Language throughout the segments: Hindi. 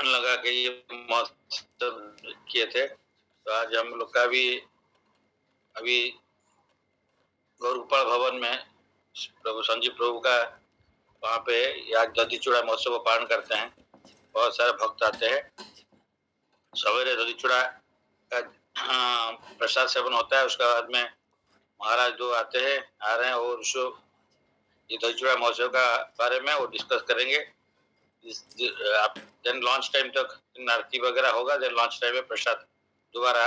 लगा के ये महोत्सव किए थे। तो आज हम लोग का भी अभी गौरगोपाल भवन में प्रभु संजीव प्रभु का वहाँ पे आज दधी चूड़ा महोत्सव का पालन करते हैं। बहुत सारे भक्त आते हैं। सवेरे दधी चूड़ा का प्रसाद सेवन होता है। उसके बाद में महाराज जो आते हैं आ रहे हैं और उसको ये दही चूड़ा महोत्सव का बारे में वो डिस्कस करेंगे। आप देन लॉन्च टाइम तक आरती वगैरह होगा। देन लॉन्च टाइम में प्रसाद दोबारा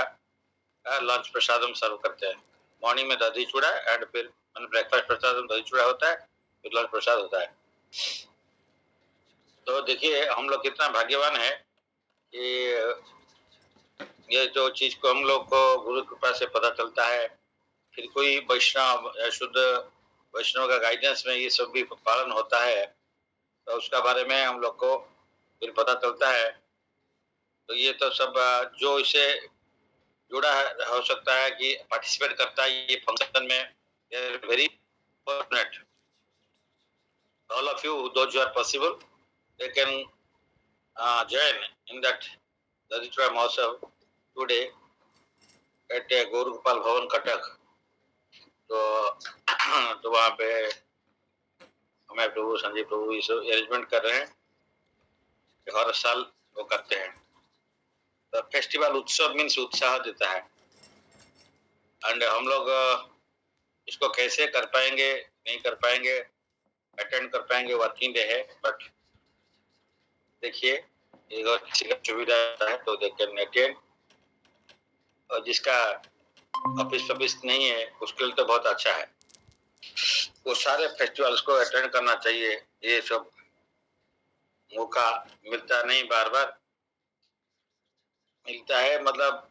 लंच प्रसाद हम सर्व करते हैं। मॉर्निंग में दही चूड़ा एंड फिर ब्रेकफास्ट प्रसाद दही चूड़ा होता है, फिर लंच प्रसाद होता है। तो देखिए हम लोग कितना भाग्यवान है कि ये जो चीज को हम लोग को गुरु कृपा से पता चलता है। फिर कोई वैष्णव शुद्ध वैष्णव का गाइडेंस में ये सब भी पालन होता है, तो उसका बारे में हम लोग को फिर पता चलता है। तो ये तो सब जो इसे जुड़ा है हो सकता है कि पार्टिसिपेट करता है ये फंक्शन में, very fortunate. All of you those who are possible they can join in that Daditra Mahotsav today at Gaurgopal Bhavan Cuttack. तो वहाँ पे हमें प्रभु संजय प्रभु इस अरेंजमेंट कर रहे हैं, हर साल वो करते हैं। तो फेस्टिवल उत्सव मीन्स उत्साह देता है। एंड हम लोग इसको कैसे कर पाएंगे नहीं कर पाएंगे, अटेंड कर पाएंगे, वर्किंग डे है। बट देखिए किसी का सुविधा है तो दे कैन अटेंड, और जिसका ऑफिस नहीं है उसके लिए तो बहुत अच्छा है। वो सारे फेस्टिवल्स को अटेंड करना चाहिए। ये सब मौका मिलता नहीं, बार बार मिलता है, मतलब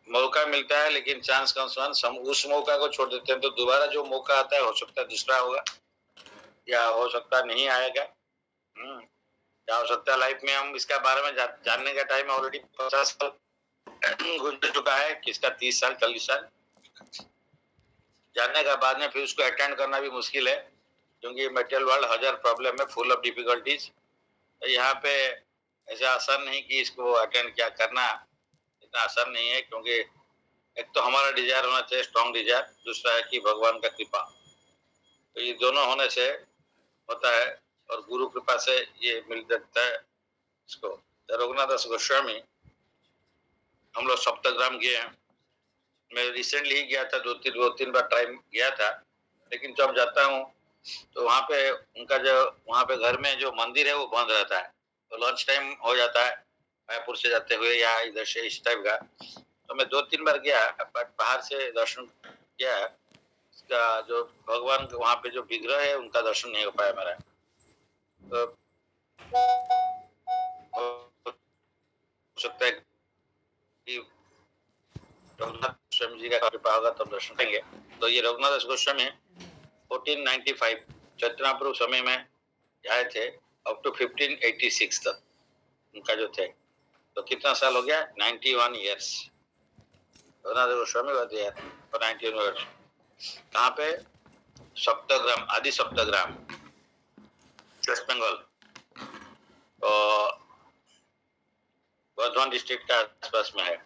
मौका मिलता है लेकिन चांस का हम उस मौका को छोड़ देते हैं। तो दोबारा जो मौका आता है हो सकता है दूसरा होगा या हो सकता नहीं आएगा। क्या हो सकता है लाइफ में हम इसका बारे में जानने का टाइम ऑलरेडी 50 साल गुजर चुका है, किसका 30 साल 40 साल। जानने का बाद में फिर उसको अटेंड करना भी मुश्किल है, क्योंकि मटेरियल वर्ल्ड हजार प्रॉब्लम है, फुल ऑफ डिफिकल्टीज। तो यहाँ पे ऐसा आसान नहीं कि इसको अटेंड क्या करना, इतना आसान नहीं है। क्योंकि एक तो हमारा डिजायर होना चाहिए, स्ट्रॉन्ग डिजायर, दूसरा है कि भगवान का कृपा। तो ये दोनों होने से होता है और गुरु कृपा से ये मिल सकता है इसको। रघुनाथ दास गोस्वामी हम लोग सप्तग्राम गए हैं। मैं रिसेंटली ही गया था, दो तीन बार टाइम गया था। लेकिन जब जाता हूँ तो वहाँ पे उनका जो वहाँ पे घर में जो मंदिर है वो बंद रहता है। तो लंच टाइम हो जाता है मायापुर से जाते हुए या इधर से इस टाइप का। तो मैं 2-3 बार गया, बट बाहर से दर्शन किया। इसका जो भगवान वहाँ पे जो विग्रह है उनका दर्शन नहीं हो पाया मेरा। तो हो सकता है कि रघुनाथ गोस्वामी जी का कृपा होगा तब दर्शन करेंगे। तो ये रघुनाथ दास गोस्वामी 1495 चैतन्यप्रभु समय में आए थे, अप टू 1586 तक उनका जो थे। तो कितना साल हो गया? 91 ईयर्स रघुनाथ गोस्वामी हुए थे और 91 ईयर्स। कहाँ पे? सप्तग्राम, आदि सप्तग्राम, वेस्ट बंगाल, तो वर्धमान डिस्ट्रिक्ट का आसपास में है।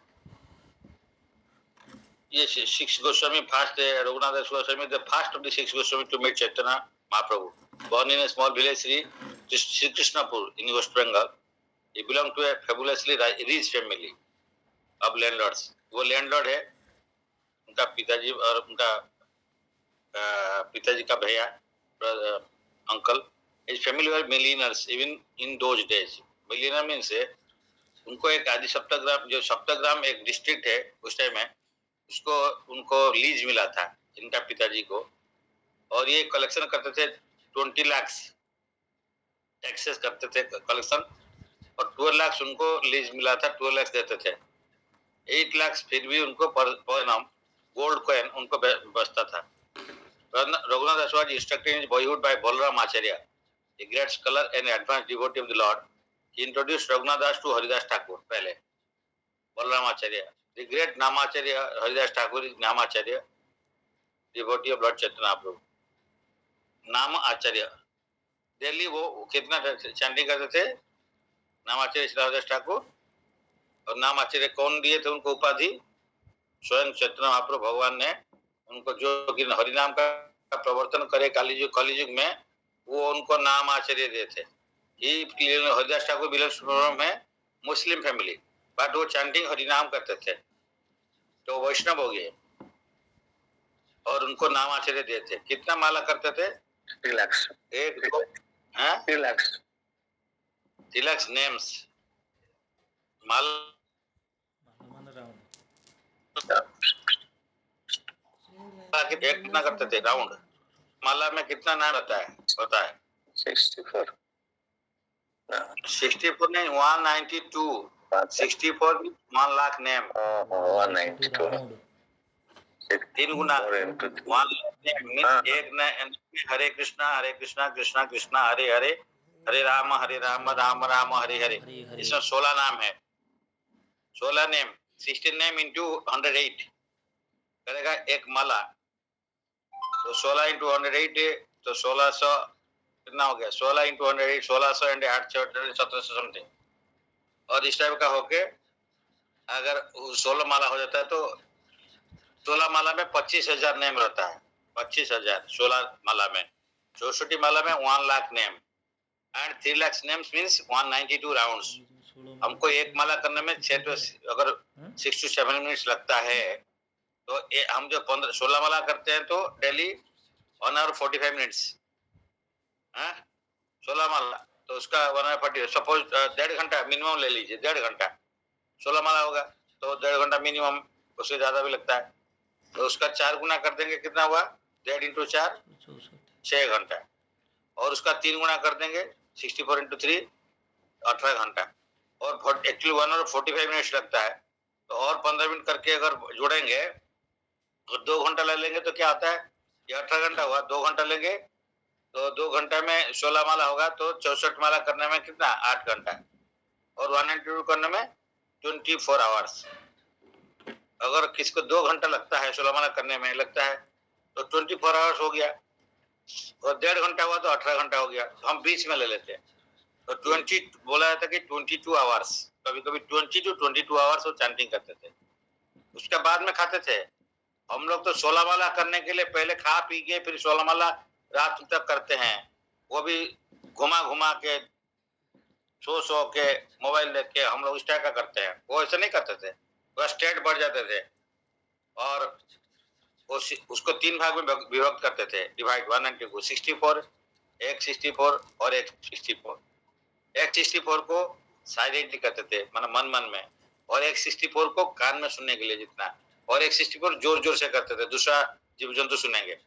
ये 6 Goswami first Raghunath Das Goswami the first of the 6 Goswami to meet Chaitanya Mahaprabhu, born in a small village Sri Krishnapur in West Bengal. He belonged to a fabulously rich family of landlords. वो लैंडलॉर्ड है, उनका पिताजी और उनका पिताजी का भैया uncle. His family were millionaires even in those days. Millionaire means उनको एक आदि सप्तग्राम, जो सप्तग्राम एक डिस्ट्रिक्ट है उस टाइम में, उसको उनको लीज मिला था इनका पिताजी को। और ये कलेक्शन करते थे 20 लाख टैक्सेस करते थे कलेक्शन, और 12 लाख उनको लीज मिला था, 12 लाख देते थे। 8 लाख फिर भी उनको पर नाम गोल्ड कॉइन उनको बचता था। रघुनाथ दास was instructed in his boyhood by Balram Acharya, a great scholar and advanced devotee of the Lord. He introduced Raghunath Das to Haridas Thakur. पहले Balram Acharya, the great Namacharya Haridas Thakur is Namacharya, devotee of Lord Chaitanya Prabhu. नाम आचार्य, डेली वो कितना चैंटिंग करते थे? नामाचार्य श्री हरिदास ठाकुर। और नामाचार्य कौन दिए थे उनको उपाधि? स्वयं चैतन्य महाप्रभु भगवान ने उनको, जो कि हरिनाम का प्रवर्तन करे कलियुग में, वो उनको नाम आचार्य दिए थे। हरिदास ठाकुर बिलोंग में मुस्लिम फैमिली, बट वो चैंटिंग हरिनाम करते थे, तो वैष्णव हो गए और उनको नाम आचार्य दिए थे। कितना माला करते थे? 3 lakhs. 3 lakhs. 3 lakhs नेम्स माला कितना करते थे राउंड? माला में कितना नाम रहता है पता है? 64. 64 नहीं, 192. 64 1 लाख नेम। 192. 3 गुना 1 मीन्स एक न, हरे कृष्णा कृष्णा कृष्णा हरे हरे, हरे राम राम राम हरे हरे। इसमें 16 नाम है, 16 नेम। 16 नेम इंटू 108 करेगा एक माला, तो 16 इंटू 108 तो 1600 कितना हो गया? 16 इंटू 108 1600 एंड 8 1700 समथिंग। और इस टाइप का होके अगर 16 माला हो जाता है तो 16 माला में 25,000 नेम रहता है। 25,000 16 माला में। 64 माला में 1 lakh name and 3 lakh names means 192 rounds. हमको एक माला करने में 6 to 7 मिनट्स लगता है, तो हम जो 16 माला करते हैं तो डेली 1 hour 45 मिनट्स। 16 माला तो उसका 1 hour 40, सपोज 1.5 घंटा मिनिमम ले लीजिए, 1.5 घंटा 16 माला होगा तो 1.5 घंटा मिनिमम, उससे ज्यादा भी लगता है। तो उसका 4 गुना कर देंगे, कितना हुआ? 1.5 into 4 6 घंटा। और उसका 3 गुना कर देंगे 64 into 3 18 घंटा। और एक्चुअली 1 hour 45 मिनट्स लगता है, तो और 15 मिनट करके अगर जोड़ेंगे तो 2 घंटा ले लेंगे तो क्या आता है? ये 18 घंटा हुआ। 2 घंटा लेंगे तो 2 घंटा में 16 माला होगा, तो 64 माला करने में कितना? 8 घंटा। और 192 करने में 24 आवर्स। अगर किसको 2 घंटा लगता है 16 माला करने में लगता है, तो 24 आवर्स हो गया। और 1.5 घंटा हुआ तो 18 घंटा हो गया। तो हम बीच में ले लेते हैं, तो 20 बोला जाता कि 22 आवर्स, कभी कभी 20 to 22 आवर्स वो चैंटिंग करते थे। उसके बाद में खाते थे। हम लोग तो 16 माला करने के लिए पहले खा पी के फिर 16 माला रात तक करते हैं, वो भी घुमा घुमा के, सो के, मोबाइल देख के। हम लोग इस टाइप का करते हैं, वो ऐसे नहीं करते थे। वो स्टेट बढ़ जाते थे और उसको 3 भाग में विभक्त करते थे, डिवाइड 1 and 2 64, एक 64 और एक 64। एक 64 को साइलेंटली करते थे, मतलब मन मन में, और एक 64 को कान में सुनने के लिए जितना, और एक 64 जोर जोर से करते थे, दूसरा जीव जंतु सुनेंगे।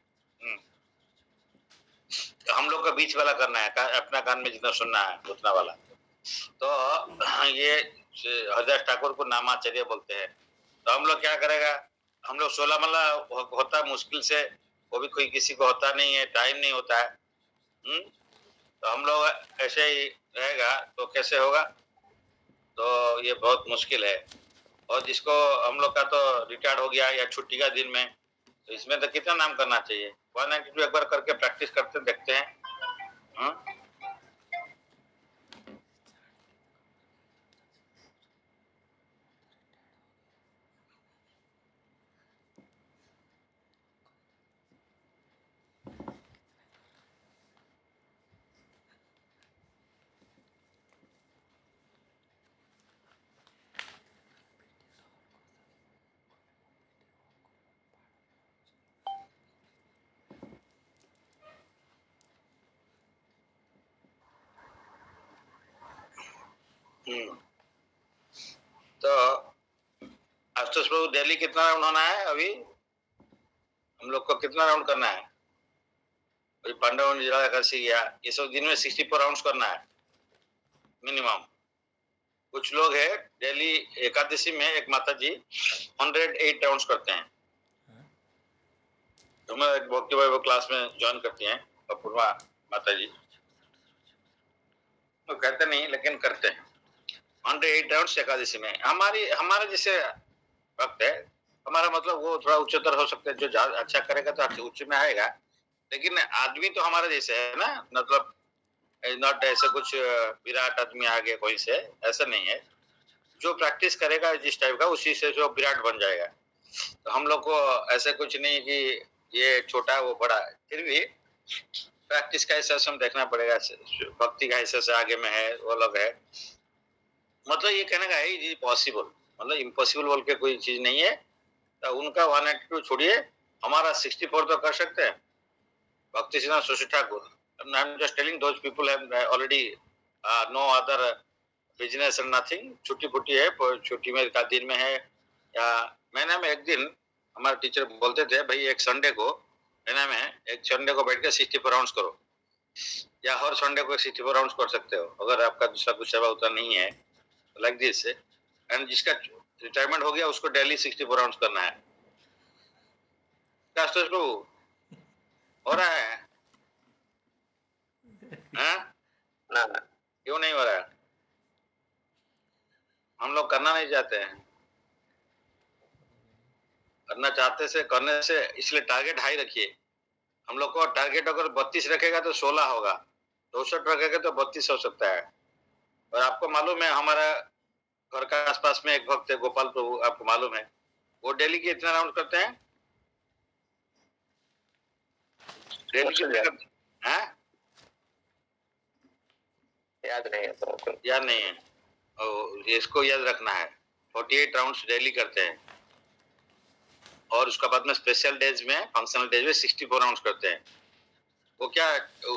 हम लोग का बीच वाला करना है, अपना कान में जितना सुनना है उतना वाला। तो ये हरिदास ठाकुर को नामाचार्य बोलते हैं। तो हम लोग क्या करेगा, हम लोग 16 माला होता मुश्किल से, वो भी कोई किसी को होता नहीं है, टाइम नहीं होता है। तो हम लोग ऐसे ही रहेगा तो कैसे होगा? तो ये बहुत मुश्किल है। और जिसको हम लोग का तो रिटायर्ड हो गया या छुट्टी का दिन में, तो इसमें तो कितना नाम करना चाहिए? 192 एक बार करके प्रैक्टिस करते देखते हैं। तो आशुतोष प्रभु, दिल्ली कितना राउंड होना है अभी? हम लोग को कितना राउंड करना है? अभी पांडव एकादशी गया, ये सब दिन में 64 राउंड करना है मिनिमम। कुछ लोग है डेली एकादशी में, एक माता जी 108 राउंड करते हैं। तो मैं एक भक्ति भाई वो क्लास में ज्वाइन करती हैं, अपूर्वा माता जी, वो कहते नहीं लेकिन करते हैं 108 राउंड एकादशी में। हमारा जैसे वक्त है, हमारा मतलब वो थोड़ा उच्चतर हो सकता है, जो अच्छा करेगा तो उच्च में आएगा, लेकिन आदमी तो हमारे जैसे है ना, मतलब नॉट ऐसे कुछ विराट आदमी आ गया कोई से, ऐसा नहीं है। जो प्रैक्टिस करेगा जिस टाइप का, उसी से जो विराट बन जाएगा। तो हम लोग को ऐसे कुछ नहीं कि ये छोटा है वो बड़ा है, फिर भी प्रैक्टिस का हिसाब से हम देखना पड़ेगा। भक्ति का हिसाब से आगे में है, वो लोग है। मतलब ये कहने का है ये पॉसिबल, मतलब इम्पॉसिबल बोल के कोई चीज नहीं है। तो उनका 182 छोड़िए, हमारा 64 तो कर सकते हैं। भक्ति Sinha Shashi Thakur, I am just telling those people have already know other business and nothing. छुट्टी फुट्टी है, छुट्टी में का दिन में है, या महीने में एक दिन हमारे टीचर बोलते थे भाई एक संडे को, महीने में एक संडे को बैठ के 64 राउंड्स करो, या हर संडे को 64 राउंड्स कर सकते हो अगर आपका दूसरा कुछ सेवा उतना नहीं है, लाइक दिस। एंड जिसका रिटायरमेंट हो गया उसको डेली 64 राउंड्स करना है। क्या प्रभु हो रहा है? हाँ? क्यों नहीं हो रहा है? हम लोग करना नहीं चाहते हैं। करना चाहते से करने से, इसलिए टारगेट हाई रखिए। हम लोग को टारगेट अगर 32 रखेगा तो 16 होगा, 64 रखेगा तो 32 हो सकता है। और आपको मालूम है हमारा घर का आसपास में एक भक्त है गोपाल प्रभु, आपको मालूम है वो डेली के इतना राउंड करते हैं? डेली कितने करते हैं? याद नहीं है, याद नहीं है। इसको याद रखना है, 48 राउंड्स डेली करते हैं। और उसके बाद में स्पेशल डेज में, फंक्शनल डेज में 64 राउंड्स करते हैं। वो क्या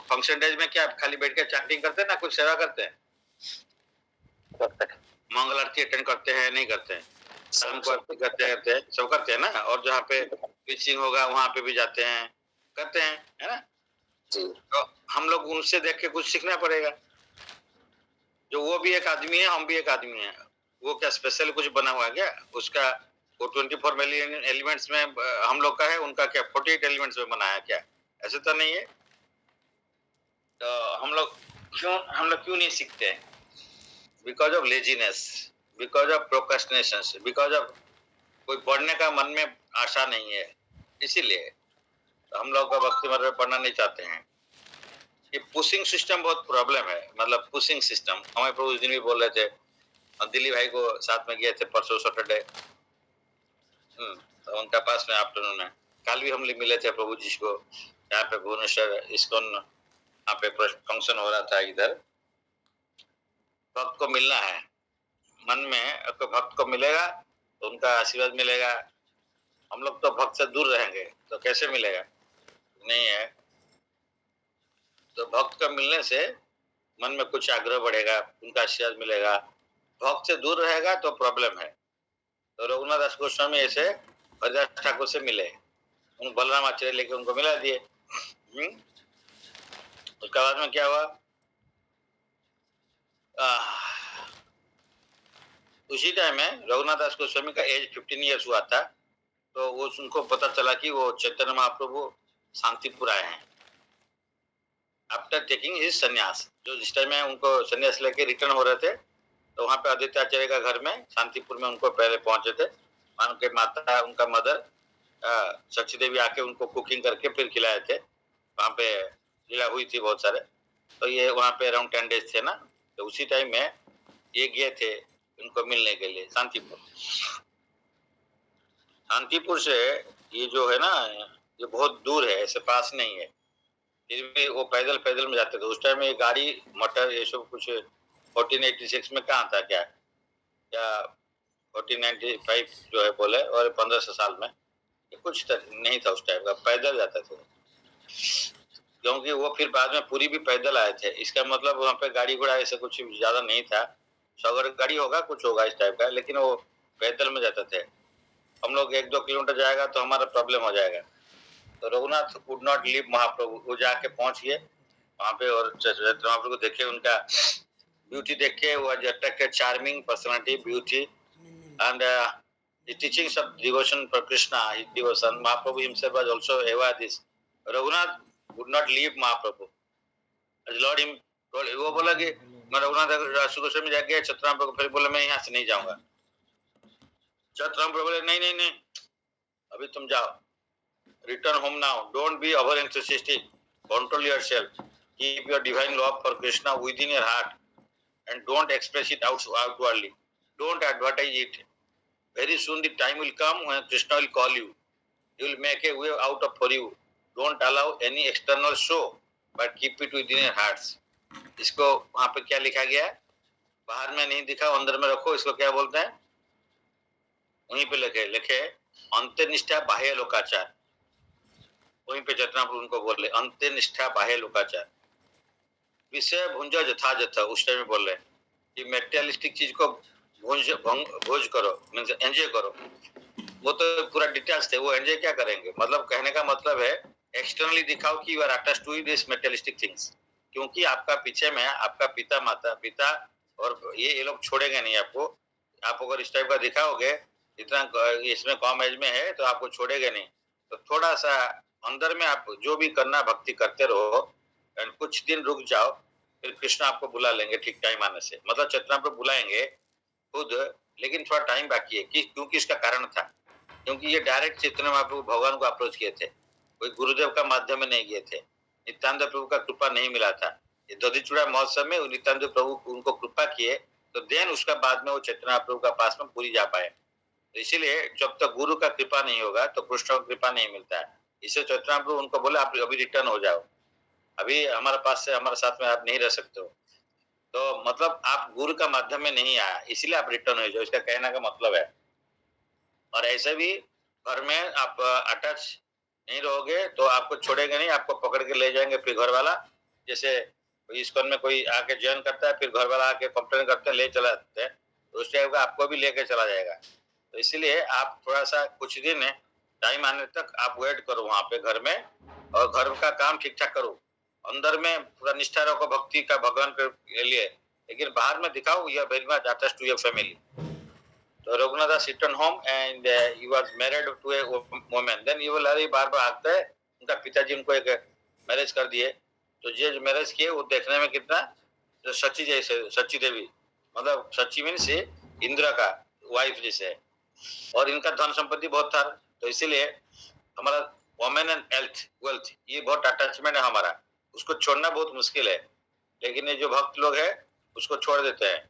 फंक्शन डेज में क्या खाली बैठ के चैंटिंग करते हैं ना, कुछ सेवा करते हैं? मंगल आरती अटेंड करते हैं? नहीं करते हैं। शाम को आरती करते हैं, सब करते हैं ना। और जहाँ पे पिचिंग होगा वहां पे भी जाते हैं, करते हैं, है ना जी। तो हम लोग उनसे देख के कुछ सीखना पड़ेगा। जो वो भी एक आदमी है, हम भी एक आदमी है। वो क्या स्पेशल कुछ बना हुआ है क्या उसका? वो 24 मिलियन एलिमेंट्स में हम लोग का है, उनका क्या 48 एलिमेंट्स में बना है क्या? ऐसे तो नहीं है। तो हम लोग क्यों नहीं सीखते हैं? Because of laziness, because of procrastination, because of कोई पढ़ने का मन में आशा नहीं है, इसीलिए तो हम लोग का भक्ति मार्ग में पढ़ना नहीं चाहते हैं। ये पुशिंग सिस्टम बहुत प्रॉब्लम है, मतलब पुशिंग सिस्टम। हमारे प्रभु उस दिन भी बोल रहे थे, दिल्ली भाई को साथ में गए थे परसों सैटरडे, तो उनका पास में आफ्टरनून में कल भी हम मिले थे प्रभु जी को, यहाँ पे भुवनेश्वर इस्कॉन, यहाँ पे फंक्शन हो रहा था इधर। भक्त को मिलना है, मन में तो भक्त को मिलेगा तो उनका आशीर्वाद मिलेगा। हम लोग तो भक्त से दूर रहेंगे तो कैसे मिलेगा? नहीं है। तो भक्त का मिलने से मन में कुछ आग्रह बढ़ेगा, उनका आशीर्वाद मिलेगा। भक्त से दूर रहेगा तो प्रॉब्लम है। तो रघुनाथ दास गोस्वामी ऐसे हरिदास ठाकुर से मिले, उन बलराम आचार्य लेके उनको मिला दिए। उसके बाद में क्या हुआ? उसी टाइम में रघुनाथ दास गोस्वामी का एज 15 ईयर्स हुआ था। तो वो उनको पता चला कि वो चैतन्य महाप्रभु शांतिपुर आए हैं आफ्टर टेकिंग हिज संन्यास। जो जिस टाइम में उनको संन्यास लेके रिटर्न हो रहे थे, तो वहां पे आदित्य आचार्य का घर में शांतिपुर में उनको पहले पहुंचे थे। उनके माता, उनका मदर शक्ति देवी आके उनको कुकिंग करके फिर खिलाए थे। वहां पे लीला हुई थी बहुत सारे। तो ये वहां पे अराउंड 10 डेज थे ना, तो उसी टाइम में ये गए थे उनको मिलने के लिए शांतिपुर। शांतिपुर से ये जो है ना, ये बहुत दूर है, ऐसे पास नहीं है। फिर भी वो पैदल में जाते थे। उस टाइम में ये गाड़ी मोटर ये सब कुछ 1486 में कहाँ था क्या 1495 जो है बोले, और 1500 साल में कुछ नहीं था उस टाइम का, पैदल जाता था। क्योंकि वो फिर बाद में पूरी भी पैदल आए थे। इसका मतलब वहाँ पे गाड़ी घोड़ा ऐसा कुछ ज्यादा नहीं था। अगर गाड़ी होगा कुछ होगा इस टाइप का, लेकिन वो पैदल में जाते थे। हम लोग 1-2 किलोमीटर जाएगा तो हमारा प्रॉब्लम हो जाएगा। तो रघुनाथ वुड नॉट लीव महाप्रभु। वो जाके पहुंच गए वहां पे और महाप्रभु को देखे, उनका ब्यूटी देख के वो attracted, charming personality, beauty and the teachings of devotion for Krishna, his devotion. Mahaprabhu himself was also aware this. Raghunath would not leave Mahaprabhu. As Lord him told, वो बोला कि मैं रघुनाथ दास गोस्वामी जाके छतराम प्रभु, फिर बोला मैं यहाँ से नहीं जाऊंगा। छतराम प्रभु बोले नहीं नहीं नहीं, अभी तुम जाओ, return home now, don't be over enthusiastic, control yourself. Keep your divine love for Krishna within your heart and don't express it outwardly. Don't advertise it. Very soon the time will come when Krishna will call you. He will make a way out of for you. Don't allow any external show, but keep it within your hearts. इसको वहाँ पे क्या लिखा गया है? बाहर में नहीं दिखाओ, अंदर में रखो. इसको क्या बोलते हैं? वहीं पे लिखे अंत्यनिष्ठा बाह्य लोकाचार. वहीं पे चेतनापुर उनको बोल रहे अंत्यनिष्ठा बाह्य लोकाचार. विषय भुंज जथा जथा उस टाइम में बोल रहे कि मेटेरियलिस्टिक चीज को भोज करो, मींस एंजॉय करो. वो तो पूरा डिटेल्स थे, वो एंजॉय क्या करेंगे. मतलब कहने का मतलब है एक्सटर्नली दिखाओ कि you are attached to this materialistic things, क्योंकि आपका पीछे में आपका पिता माता पिता और ये लोग छोड़ेंगे नहीं आपको. आप अगर इस टाइप का दिखाओगे इतना इसमें कम एज में है तो आपको छोड़ेंगे नहीं. तो थोड़ा सा अंदर में आप जो भी करना भक्ति करते रहो एंड कुछ दिन रुक जाओ, फिर कृष्ण आपको बुला लेंगे ठीक टाइम आने से. मतलब चेतना पर बुलाएंगे खुद, लेकिन थोड़ा टाइम बाकी है. क्योंकि इसका कारण था, क्योंकि ये डायरेक्ट चैतन्य महाप्रभु भगवान को अप्रोच किए थे, कोई गुरुदेव का माध्यम में नहीं किए थे. नित्यानंद प्रभु का कृपा नहीं मिला था. ये दधिचूड़ा महोत्सव में नित्यानंद प्रभु उनको कृपा किए, तो देन उसका बाद में वो चैतन्य महाप्रभु का पास में पूरी जा पाए. तो इसीलिए जब तक गुरु का कृपा नहीं होगा तो कृष्ण का कृपा नहीं मिलता है. इससे चैतन्य महाप्रभु उनको बोले आप अभी रिटर्न हो जाओ, अभी हमारे पास से हमारे साथ में आप नहीं रह सकते हो. तो मतलब आप गुरु का माध्यम में नहीं आया, इसलिए आप रिटर्न हो जाओ, इसका कहने का मतलब है. और ऐसे भी घर में आप अटैच नहीं रहोगे तो आपको छोड़ेंगे नहीं, आपको पकड़ के ले जाएंगे फिर घर वाला. जैसे इस्कॉन में कोई आके ज्वाइन करता है, फिर घर वाला आके कंप्लेन करते हैं, ले चला जाते हैं, तो उस टाइप का आपको भी लेके चला जाएगा. तो इसलिए आप थोड़ा सा कुछ दिन टाइम आने तक आप वेट करो वहाँ पे घर में, और घर का काम ठीक ठाक करो. अंदर में पूरा निष्ठा रखो भक्ति का भगवान के लिए, लेकिन बाहर में दिखाओ you are very much attached to your family. तो Raghunath return home and he was married to a woman. Then you will अरे बार-बार आता है उनका पिताजी उनको एक मैरिज कर दिए. तो ये जो मैरिज किए वो देखने में कितना तो सची जैसे, सची देवी मतलब सची मीन्स इंद्र का वाइफ जैसे, और इनका धन संपत्ति बहुत था. तो इसीलिए हमारा वुमेन एंड हेल्थ वेल्थ ये बहुत अटैचमेंट है हमारा, उसको छोड़ना बहुत मुश्किल है. लेकिन ये जो भक्त लोग है उसको छोड़ देते हैं.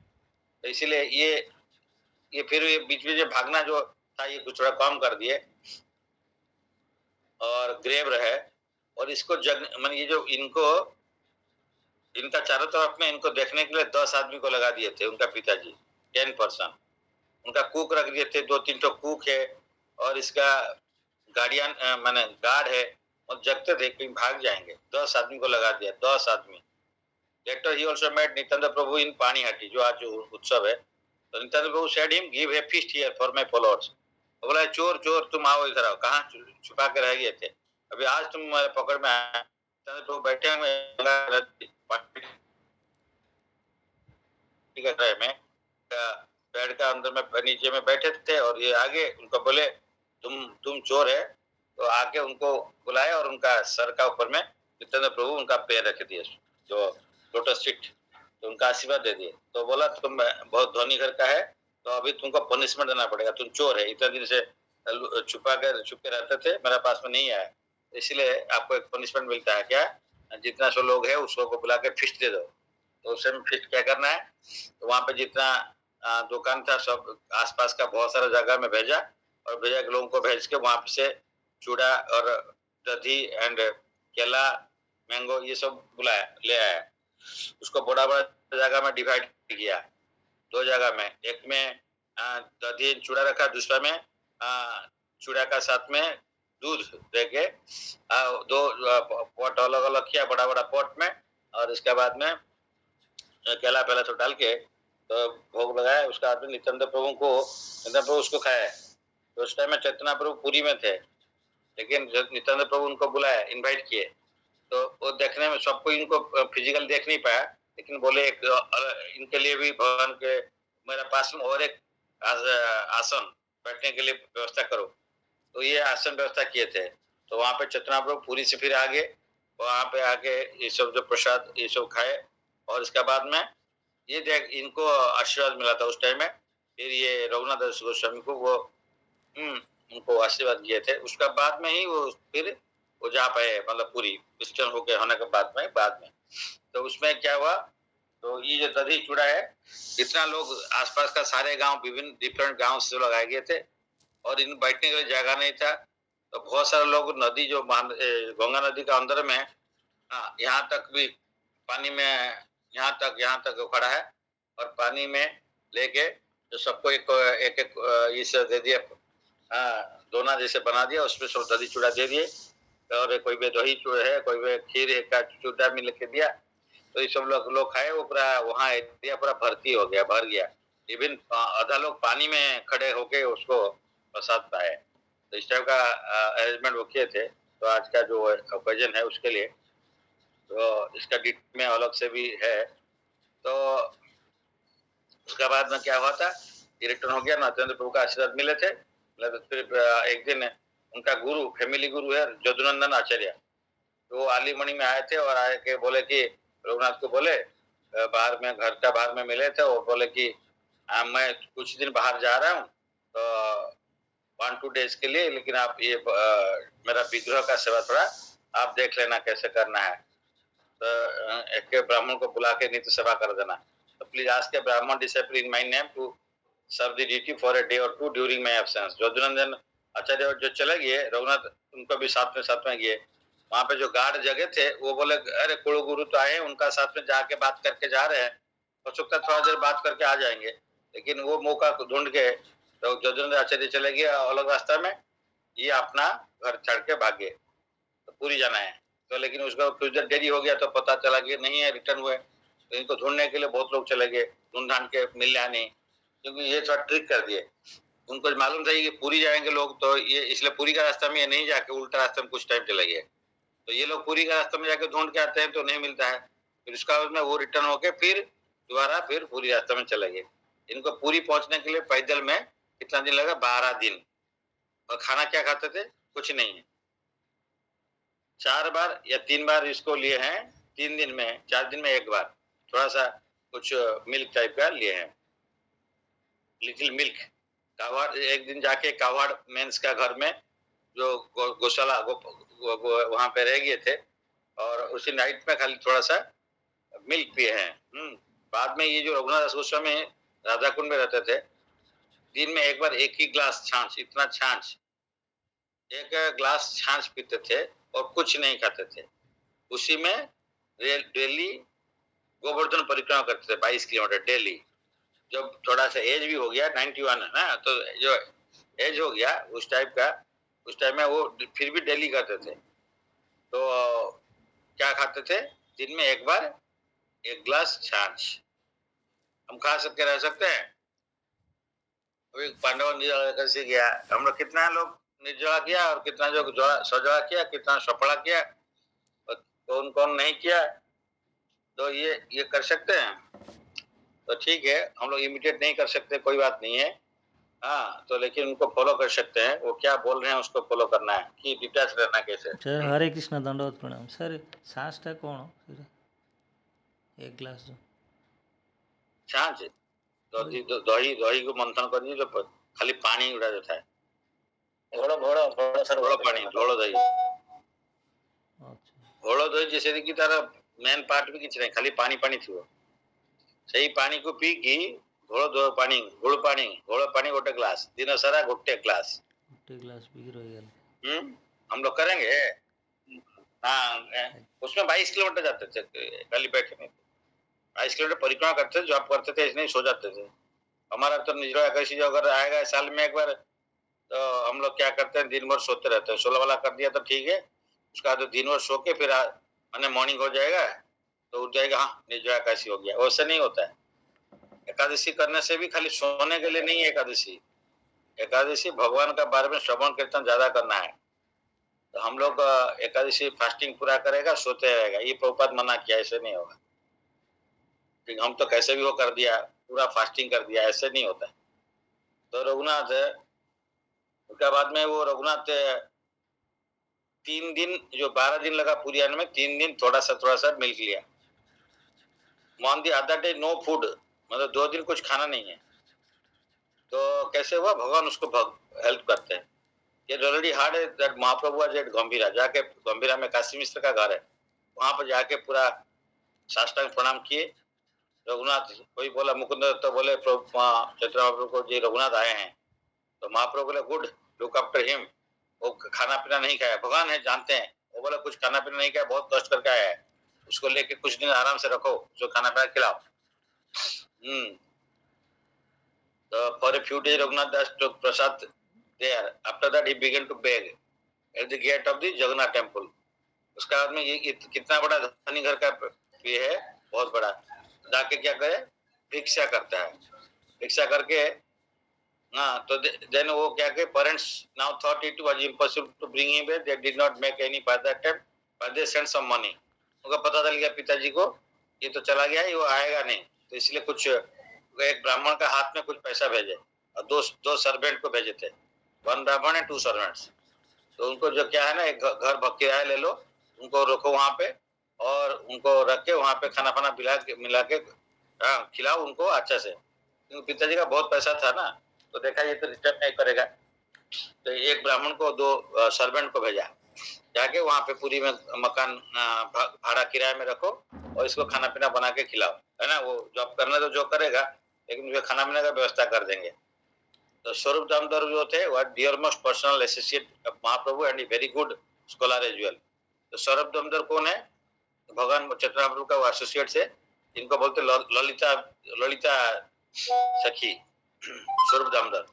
तो इसीलिए ये फिर ये बीच में जो भागना जो था ये कुछ थोड़ा कम कर दिए और ग्रेव रहे. और इसको मतलब ये जो इनका चारों तरफ में इनको देखने के लिए 10 आदमी को लगा दिए थे उनका पिताजी, 10 पर्सन. उनका कुक रख दिए थे, 2-3 तो कुक है, और इसका गार्डियन माने गार्ड है, और जगते थे कहीं भाग जाएंगे. 10 आदमी को लगा दिया, 10 आदमी. Later he also met Nityananda Prabhu in Panihati, जो आज उत्सव है. तो Nityananda Prabhu said him give a feast here for my followers. बोला चोर चोर तुम आओ इधर आओ. कहाँ छुपा के रह गए थे, अभी आज तुम हमारे पकड़ में आए. नित्यानंद प्रभु बैठे हुए में पेड़ का अंदर में नीचे में बैठे थे, और ये आगे उनको बोले तुम चोर है. तो आके उनको बुलाए और उनका सर का ऊपर में नित्यानंद प्रभु उनका पैर रख दिए जो लोटस सीट, तो उनका आशीर्वाद दे दिए. तो बोला तुम बहुत धनी घर का है तो अभी तुमको पनिशमेंट देना पड़ेगा, तुम चोर है, इतना दिन से छुप के रहते थे, मेरे पास में नहीं आया, इसलिए आपको एक पनिशमेंट मिलता है. क्या, जितना सो लोग है उसको को बुला के फिस्ट दे दो. तो उस समय फिस्ट क्या करना है, तो वहाँ पे जितना दुकान था सब आसपास का बहुत सारा जगह में भेजा, और भेजा के लोगों को भेज के वहाँ से चूड़ा और दही एंड केला मैंगो ये सब बुलाया ले आया. उसको बड़ा बड़ा जगह में डिवाइड किया, 2 जगह में, एक में दही चूड़ा रखा, दूसरा में चूड़ा का साथ में दूध देके 2 पॉट अलग अलग किया बड़ा बड़ा पॉट में, और इसके बाद में केला पहला तो डाल के तो भोग लगाया. उसका बाद में नित्यानंद प्रभु उसको खाया. तो उस टाइम में चैतन्य प्रभु पुरी में थे, लेकिन नित्यानंद प्रभु उनको बुलाया, इनवाइट किए. तो वो देखने में सबको इनको फिजिकल देख नहीं पाया, लेकिन बोले एक इनके लिए भी भगवान के मेरे पास में और एक आसन बैठने के लिए व्यवस्था करो. तो ये आसन व्यवस्था किए थे. तो वहाँ पे चैतन्य प्रभु पूरी से फिर आगे वहाँ पे आके ये सब जो प्रसाद ये सब खाए, और इसके बाद में ये देख इनको आशीर्वाद मिला था उस टाइम में. फिर ये रघुनाथ दास गोस्वामी को वो उनको आशीर्वाद दिए थे. उसका बाद में ही वो फिर वो जा पाए, मतलब पूरी क्रिश्चियन होके होने के बाद में तो उसमें क्या हुआ, तो ये जो दधी चूड़ा है, इतना लोग आसपास का सारे गांव, विभिन्न डिफरेंट गांव से लगाए गए थे और इन बैठने के लिए जगह नहीं था। तो बहुत सारे लोग नदी जो गंगा नदी का अंदर में, यहाँ तक भी पानी में, यहाँ तक खड़ा है और पानी में लेके जो सबको एक एक, एक इस दे दिया, दोना जैसे बना दिया, उसमें सब दही चूड़ा दे दिए और कोई भी दही चूड़ा है, कोई भी खीर है का चूड़ा मिल के दिया। तो ये सब लोग खाए, वो पूरा वहाँ एरिया पूरा भर्ती हो गया, भर गया। इवन आधा लोग पानी में खड़े होके उसको प्रसाद पाए। तो इस टाइप का अरेंजमेंट वो किए थे। तो आज का जो ओकेजन है उसके लिए, तो इसका डिटेल में अलग से भी है। तो उसके बाद में क्या हुआ था, रिटर्न हो गया, नरेंद्र प्रभु का आशीर्वाद मिले थे। फिर एक दिन उनका गुरु, फैमिली गुरु है जदुनंदन आचार्य, तो आलीमणि में आए थे और आए के बोले कि रघुनाथ को बोले, बाहर में, घर का बाहर में मिले थे, वो बोले कि मैं कुछ दिन बाहर जा रहा हूँ तो 1-2 डेज के लिए, लेकिन आप ये मेरा विग्रह का सेवा थोड़ा आप देख लेना कैसे करना है। तो एक ब्राह्मण को बुला के नित्य सेवा कर देना। तो please ask a Brahmin disciple in my name to serve the duty for a day और 2 during my absence. Jadunandan Acharya जो चले गए, रघुनाथ उनको भी साथ में गए। वहां पे जो गार्ड जगह थे वो बोले, अरे कुल गुरु तो आए, उनका साथ में जाके बात करके जा रहे हैं, हो सकता है थोड़ा देर बात करके आ जाएंगे। लेकिन वो मौका ढूंढ के तो जदुनंदन आचार्य चले गए अलग रास्ता में, ये अपना घर छोड़ के भागे। तो पूरी जाना है तो, लेकिन उसका कुछ देर देरी हो गया तो पता चला कि नहीं है, रिटर्न हुए। तो इनको ढूंढने के लिए बहुत लोग चले गए, ढूंढ ढांड के मिलने नहीं, क्योंकि ये थोड़ा ट्रिक कर दिए। उनको मालूम था कि पूरी जाएंगे लोग, तो ये इसलिए पूरी का रास्ता में ये नहीं जाके उल्टा रास्ते में कुछ टाइम चले गए। तो ये लोग पूरी का रास्ते में जाके ढूंढ के आते हैं तो नहीं मिलता है, फिर उसका उसमें वो रिटर्न होके फिर दोबारा फिर पूरी रास्ते में चले गए। इनको पूरी पहुंचने के लिए पैदल में कितना दिन लगा, 12 दिन। और खाना क्या खाते थे, कुछ नहीं है। 4 बार या 3 बार इसको लिए हैं, 3 दिन में, 4 दिन में 1 बार थोड़ा सा कुछ मिल्क टाइप का लिए हैं, लिटिल मिल्क। कावड़ एक दिन जाके कावड़ मेंस का घर में जो गौशाला वहां पे रह गए थे और उसी नाइट में खाली थोड़ा सा मिल्क पिए हैं। बाद में ये जो रघुनाथ दास गोस्वामी राधा कुंड में रहते थे, दिन में 1 बार 1 ही ग्लास छाछ, इतना छाछ, 1 ग्लास छाछ पीते थे और कुछ नहीं खाते थे। उसी में डेली गोवर्धन परिक्रमा करते थे 22 किलोमीटर डेली। जब थोड़ा सा एज भी हो गया, 91 है ना, तो जो एज हो गया उस टाइप का, उस टाइम में वो फिर भी डेली करते थे। तो क्या खाते थे, दिन में 1 बार 1 ग्लास छाछ। हम खा सकते, रह सकते हैं। अभी पांडव निर्जला कैसे गया, हम लोग कितना लोग निर्जला किया और कितना जो सजड़ा किया, कितना सफड़ा किया, कौन कौन नहीं किया। तो ये कर सकते हैं। तो ठीक है, हम लोग इमिटेट नहीं कर सकते, कोई बात नहीं है। हाँ, तो लेकिन उनको फॉलो कर सकते हैं, वो क्या बोल रहे हैं उसको फॉलो करना है कि डिटैच रहना कैसे। सर हरे कृष्ण, दंडवत प्रणाम। सर सांस टा कौन फिर 1 ग्लास जो छाछ तो दही को मंथन कर दिए, तो खाली पानी उड़ा जाता है, घोड़ो पानी, घोड़ो दही। घोड़ो दही जैसे कि तारा मेन पार्ट भी किसी नहीं, खाली पानी पानी थी। सही पानी को पी की घोड़ो पानी, गुड़ पानी, घोड़ो पानी 1 ग्लास, दिन सारा 1 ग्लास पी रही। हम लोग करेंगे। हाँ, उसमें 22 किलोमीटर जाते थे खाली बैठे में, 22 किलोमीटर परिक्रमा करते थे, जॉब करते थे, इसलिए सो जाते थे। हमारा तो निर्जला एकादशी जो अगर आएगा साल में 1 बार, तो हम लोग क्या करते हैं, दिन भर सोते रहते हैं। 16 वाला कर दिया तो ठीक है, उसका तो दिन भर सो के फिर मैंने मॉर्निंग हो जाएगा तो उठ जाएगा, हाँ निर्जला एकादशी हो गया। वैसे नहीं होता है। एकादशी करने से भी खाली सोने के लिए नहीं है एकादशी। एकादशी भगवान का बारे में श्रवण कीर्तन ज्यादा करना है। तो हम लोग एकादशी फास्टिंग पूरा करेगा, सोते रहेगा, ये प्रभुपाद मना किया, ऐसे नहीं होगा। हम तो कैसे भी वो कर दिया, पूरा फास्टिंग कर दिया, ऐसे नहीं होता है। तो रघुनाथ उसके बाद में वो रघुनाथ 3 दिन, जो 12 दिन लगा पूरी आने में, 3 दिन थोड़ा सा मिल्क लिया। On the other day no food, मतलब 2 दिन कुछ खाना नहीं है। तो कैसे हुआ, भगवान उसको हेल्प करते हैं। ये ऑलरेडी हार्ड है दैट महाप्रभु आज एट गंभीरा, जाके गंभीरा में काशी मिश्र का घर है, वहां पर जाके पूरा साष्टांग प्रणाम किए। रघुनाथ कोई बोला, मुकुंद तो बोले चैतन्य महाप्रभु को जी रघुनाथ आए हैं, तो महाप्रभु बोले गुड, लुक आफ्टर हिम। वो खाना पीना नहीं खाया, भगवान है जानते हैं, वो बोला कुछ खाना पीना नहीं खाया, बहुत कष्ट करके आया है, उसको लेके कुछ दिन आराम से रखो, जो खाना पीना खिलाओ। So for a few days Raghunath Das took prasad there. After that he began to beg at the gate of the Jagannath temple. उसका आदमी ये कितना बड़ा धनी घर का ये है, बहुत बड़ा, जाके क्या करे, भिक्षा करता है। भिक्षा करके हाँ, तो then वो क्या के parents now thought it was impossible to bring him back. They did not make any further attempt, but they sent some money. उनका पता चल गया पिताजी को ये तो चला गया, ये वो आएगा नहीं, तो इसलिए कुछ एक ब्राह्मण का हाथ में कुछ पैसा भेजे और दो सर्वेंट को भेजे थे, 1 ब्राह्मण एंड 2 सर्वेंट्स। तो उनको जो क्या है ना, एक घर किराया ले लो, उनको रखो वहां पे और उनको रख के वहां पे खाना खाना मिला के खिलाओ उनको अच्छा से, क्योंकि पिताजी का बहुत पैसा था ना, तो देखा ये तो रिटर्न नहीं करेगा, तो एक ब्राह्मण को 2 सर्वेंट को भेजा, जाके वहां पे पूरी में मकान भाड़ा किराए में रखो और इसको खाना पीना बना के खिलाओ, है ना। वो जॉब करना तो जो करेगा, लेकिन मुझे खाना पीने का व्यवस्था कर देंगे। तो स्वरूप दामोदर जो थे वो dear most personal associate of Mahaprabhu and very good scholar as well. तो स्वरूप दामोदर कौन है? भगवान चैतन्य महाप्रभु का एसोसिएट है, इनको बोलते ललिता सखी स्वरूप Damodar.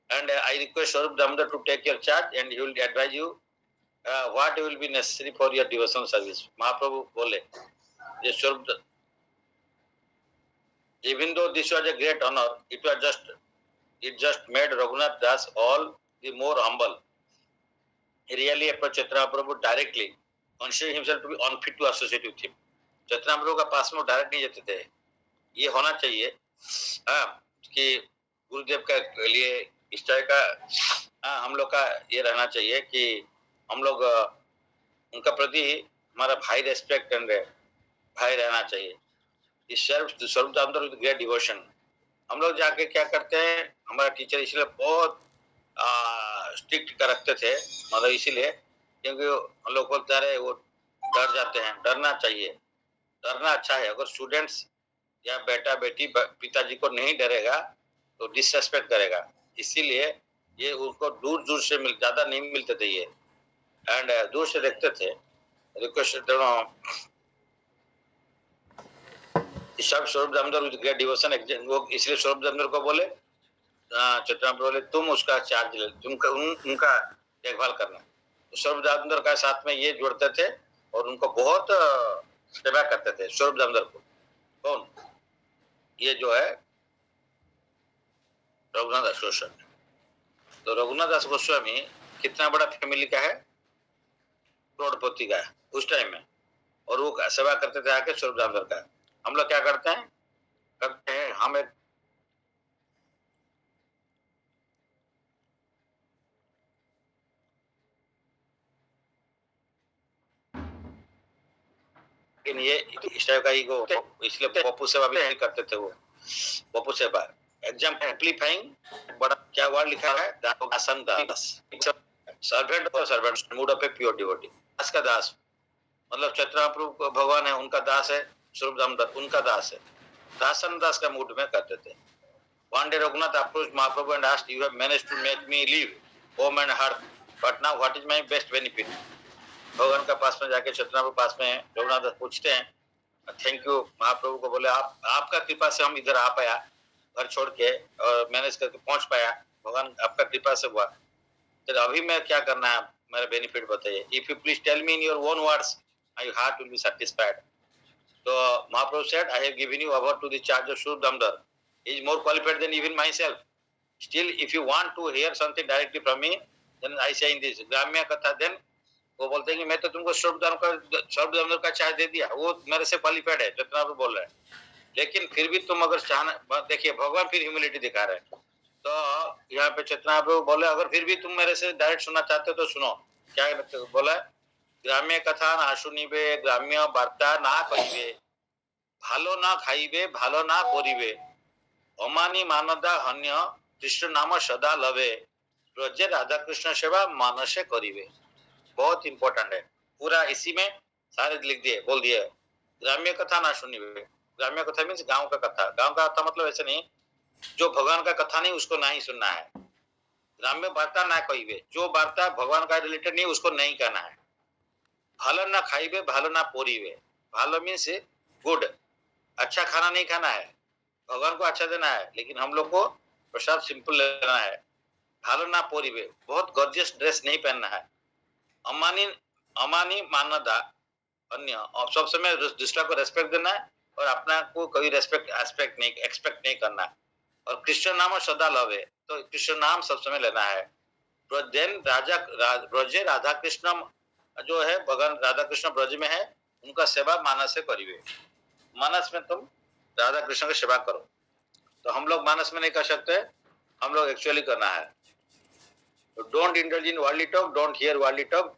And I request Swarup Damodar to take your charge and he will advise you what will be necessary for your devotional service. Mahaprabhu bole, even though this was a great honor, it just made Raghunath Das all the more humble. He really approached Chaitanya Mahaprabhu directly, considering himself to be unfit to associate with him. Chaitanya Mahaprabhu का पास में डायरेक्ट नहीं जाते थे। ये होना चाहिए कि गुरुदेव के लिए इस तरह का हम लोग का ये रहना चाहिए कि हम लोग उनका प्रति हमारा भाई रेस्पेक्ट एंड भाई रहना चाहिए। इस स्वरूप दामोदर विद ग्रेट डिवोशन। हम लोग जाके क्या करते हैं, हमारा टीचर इसलिए बहुत स्ट्रिक्ट रखते थे, मतलब इसीलिए क्योंकि हम लोग बोलते रहे वो डर जाते हैं। डरना चाहिए, डरना अच्छा है। अगर स्टूडेंट्स या बेटा बेटी पिताजी को नहीं डरेगा तो डिसरेस्पेक्ट करेगा, इसीलिए ये उनको दूर से ज्यादा नहीं मिलते थे ये, एंड दूर से देखते थे। रिक्वेस्ट सब स्वरूप दामोदर विद ग्रेट डिवोशन, इसलिए स्वरूप दामोदर को बोले चैतन्य बोले तुम उसका चार्ज ले, उनका देखभाल करना। तो स्वरूप दामोदर का साथ में ये जोड़ते थे और उनको बहुत सेवा करते थे। स्वरूप दामोदर को कौन, ये जो है रघुनाथ दास गोस्वामी। तो रघुनाथ दास गोस्वामी कितना बड़ा फैमिली का है, करोड़पति का है उस टाइम में, और वो सेवा करते थे आके स्वरूप दामोदर का। हम लोग क्या करते हैं हम एक ये इस टाइप का ईगो, इसलिए पप्पू सेवा भी करते थे वो। पप्पू सेवा एग्जाम एम्प्लीफाइंग बड़ा क्या वर्ड लिखा है, दासन दास, सर्वेंट और servant mood of a pure devotee. दास का दास मतलब चैतन्य महाप्रभु भगवान है, उनका दास है स्वरूप दामोदर, उनका दास है। दासन दास का मूड में करते थे। One day Raghunath approached Mahaprabhu and asked, "You have managed to make me leave home and hearth, but now what is my best benefit?" भगवान का पास में जाके चैतन्य महाप्रभु पास में रघुनाथ पूछते हैं, थैंक यू महाप्रभु को बोले आपका कृपा से हम इधर आ पाया, घर छोड़ के और मैनेज करके पहुंच पाया, भगवान आपका कृपा से हुआ। तो अभी मैं क्या करना है, मेरा बेनिफिट बताइए। If you please tell me in your own words, my heart will be satisfied. तो Mahaprabhu said, I have given you over to the charge of Swarup Damodar. He is more qualified than even myself. Still, if you want to hear something directly from me, then I say in this ग्राम्य कथा, then वो बोलते हैं कि मैं तो तुमको स्वरूप दामोदर का चार्ज दे दिया, वो मेरे से क्वालिफाइड है, जितना भी बोल रहे हैं, लेकिन फिर भी तुम अगर चाहना, देखिए भगवान फिर ह्यूमिलिटी दिखा रहे हैं। तो यहाँ पे चैतन्य प्रभु बोले अगर फिर भी तुम मेरे से डायरेक्ट सुनना चाहते हो तो सुनो। क्या बोला, গ্রাম্য কথা না শুনিবে, গ্রাম্য বার্তা না করিবে, ভালো না খাইবে, ভালো না পরিবে, অমানি মানদা হন্য কৃষ্ণ नाम सदा लवे, ब्रजे राधा कृष्ण सेवा मानसे करिवे। बहुत इंपॉर्टेंट है, पूरा इसी में सारे लिख दिए, बोल दिए। ग्राम्य कथा ना सुनिवे। ग्राम्य कथा मीन्स गांव का कथा। गांव का कथा मतलब ऐसे नहीं, जो भगवान का कथा नहीं उसको ना ही सुनना है। ग्राम्य वार्ता ना कहिवे, जो वार्ता भगवान का रिलेटेड नहीं उसको नहीं कहना है। भालो ना खाइबे, भालो ना पोरीवे। भालो मीन्स गुड, अच्छा खाना नहीं खाना है, भगवान को अच्छा देना है, लेकिन हम लोग को प्रसाद सिंपल लेना है। भालो ना पोरीवे, बहुत गॉर्जियस ड्रेस नहीं पहनना है। अमानी अमानी मानदा अन्य, और सब समय दूसरा को रेस्पेक्ट देना है और अपना को कभी एक्सपेक्ट नहीं करना है। और कृष्ण नाम सदा लवे, तो कृष्ण नाम सब समय लेना है। देन ब्रजे राधा कृष्ण जो है, भगवान राधा कृष्ण ब्रज में है, उनका सेवा मानस से करिए। मानस में तुम राधा कृष्ण की सेवा करो। तो हम लोग मानस में नहीं कर सकते, हम लोग एक्चुअली करना है। Don't indulge in worldly talk, don't hear worldly talk,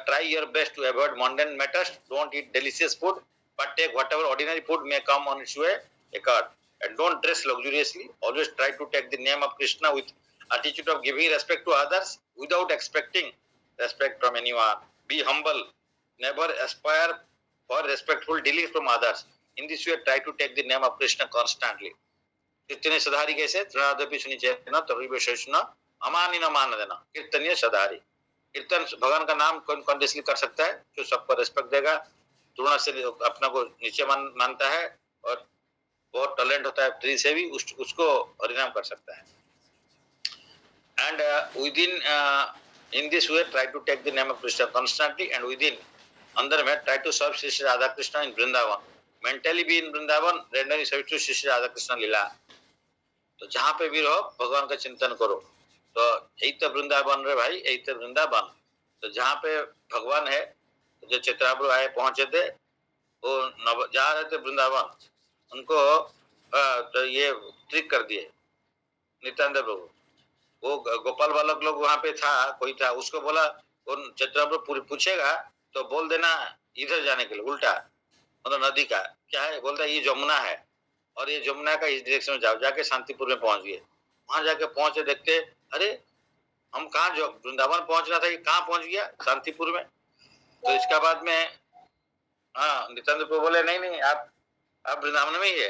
try your best to avoid mundane matters. Don't eat delicious food, but take whatever ordinary food may come on its way occurred. And don't dress luxuriously. Always try to take the name of Krishna with attitude of giving respect to others without expecting respect from anyone. Be humble. Never aspire for respectful dealings from others. In this way, try to take the name of Krishna constantly. कीर्तनीय सदारी कैसे? तृणादपि सुनिचेतना तरुविशेषण अमानी न मान देना। कीर्तनीय सदारी, कीर्तन भगवान का नाम कौन कॉन्शियसली कर सकता है? जो सबको रेस्पेक्ट देगा, तुलना से अपना को नीचे मानता है और बहुत टैलेंट होता है ट्री से भी, उसको हरिनाम कर सकता है। And within in this way try to take the name of Krishna constantly, and within अंदर में try to serve Shri Radha Krishna in Vrindavan. Mentally भी इन वृंदावन, रेंडली सर्व टू श्री राधा कृष्ण लीला। तो जहाँ पे भी रहो भगवान का चिंतन करो। तो यही तो वृंदावन रे भाई, यही तो वृंदावन। तो जहाँ पे भगवान है, जो चित्राप्रभु आए पहुंचे थे, वो जा रहे थे वृंदावन, उनको तो ये ट्रिक कर दिए नित्यानंद प्रभु। वो गोपाल बालक लोग वहां पे था, कोई था, उसको बोला वो चित्राप्रभु पूछेगा तो बोल देना इधर जाने के लिए, उल्टा मतलब नदी का क्या है, बोलता है ये जमुना है और ये जमुना का इस डायरेक्शन में जाओ। जाके शांतिपुर में पहुंच गए। वहां जाके पहुंचे, देखते अरे हम कहाँ, जो वृंदावन पहुंचना था, ये कहाँ पहुंच गया? शांतिपुर में। तो इसका बाद में हाँ नित्यानंद प्रभु बोले नहीं नहीं, आप वृंदावन में ही है।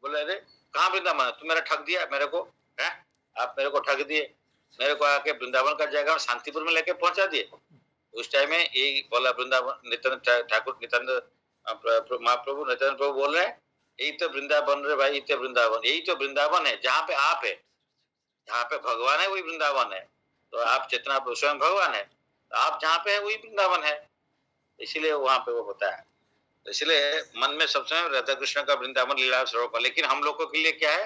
बोले अरे कहाँ वृंदावन? तुम मेरा ठग दिया मेरे को, है आप मेरे को ठग दिए, मेरे को आके वृंदावन का जगह शांतिपुर में लेके पहुंचा दिए। उस टाइम में यही बोला वृंदावन नित्यानंद ठाकुर, नित्यानंद महाप्रभु नित्यानंद प्रभु बोल रहे हैं यही तो वृंदावन रे भाई, यही तो वृंदावन, यही तो वृंदावन है जहाँ पे आप है, जहाँ पे भगवान है वही वृंदावन है। तो आप चेतना स्वयं भगवान है, तो आप जहाँ पे है वही वृंदावन है, इसीलिए वहां पे वो होता है। तो इसलिए मन में सबसे राधा कृष्ण का वृंदावन लीला स्वरूप। लेकिन हम लोगों के लिए क्या है,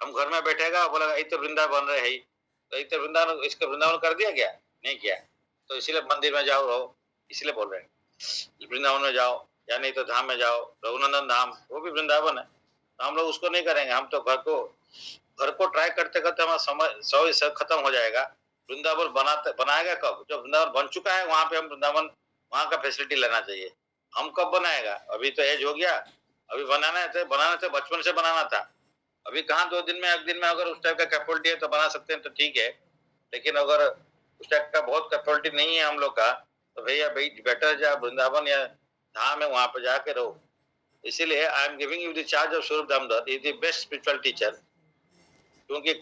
हम घर में बैठेगा बोला यही तो वृंदावन रहे ही, तो यही तो वृंदावन, इसका वृंदावन कर दिया गया नहीं किया। तो इसीलिए मंदिर में जाओ रहो, इसलिए बोल रहे हैं वृंदावन में जाओ, या नहीं तो धाम में जाओ, रघुनंदन धाम वो भी वृंदावन है। तो हम लोग उसको नहीं करेंगे, हम तो घर को ट्राई करते करते हमारा समय सब खत्म हो जाएगा। वृंदावन बनाएगा कब? जब वृंदावन बन चुका है वहां पे हम वृंदावन, वहां का फैसिलिटी लेना चाहिए। हम कब बनाएगा? अभी तो एज हो गया, अभी बनाना थे बचपन से बनाना था। अभी कहाँ 2 दिन में 1 दिन में अगर उस टाइप का कैपेबिलिटी है तो बना सकते हैं तो ठीक है, लेकिन अगर उस टाइप का बहुत कैपेबिलिटी नहीं है हम लोग का, तो भैया भाई बेटर जा वृंदावन या धाम है वहां पे जाके रहो। इसीलिए I am giving you the charge of Swarup Damodar is the best spiritual teacher, क्योंकि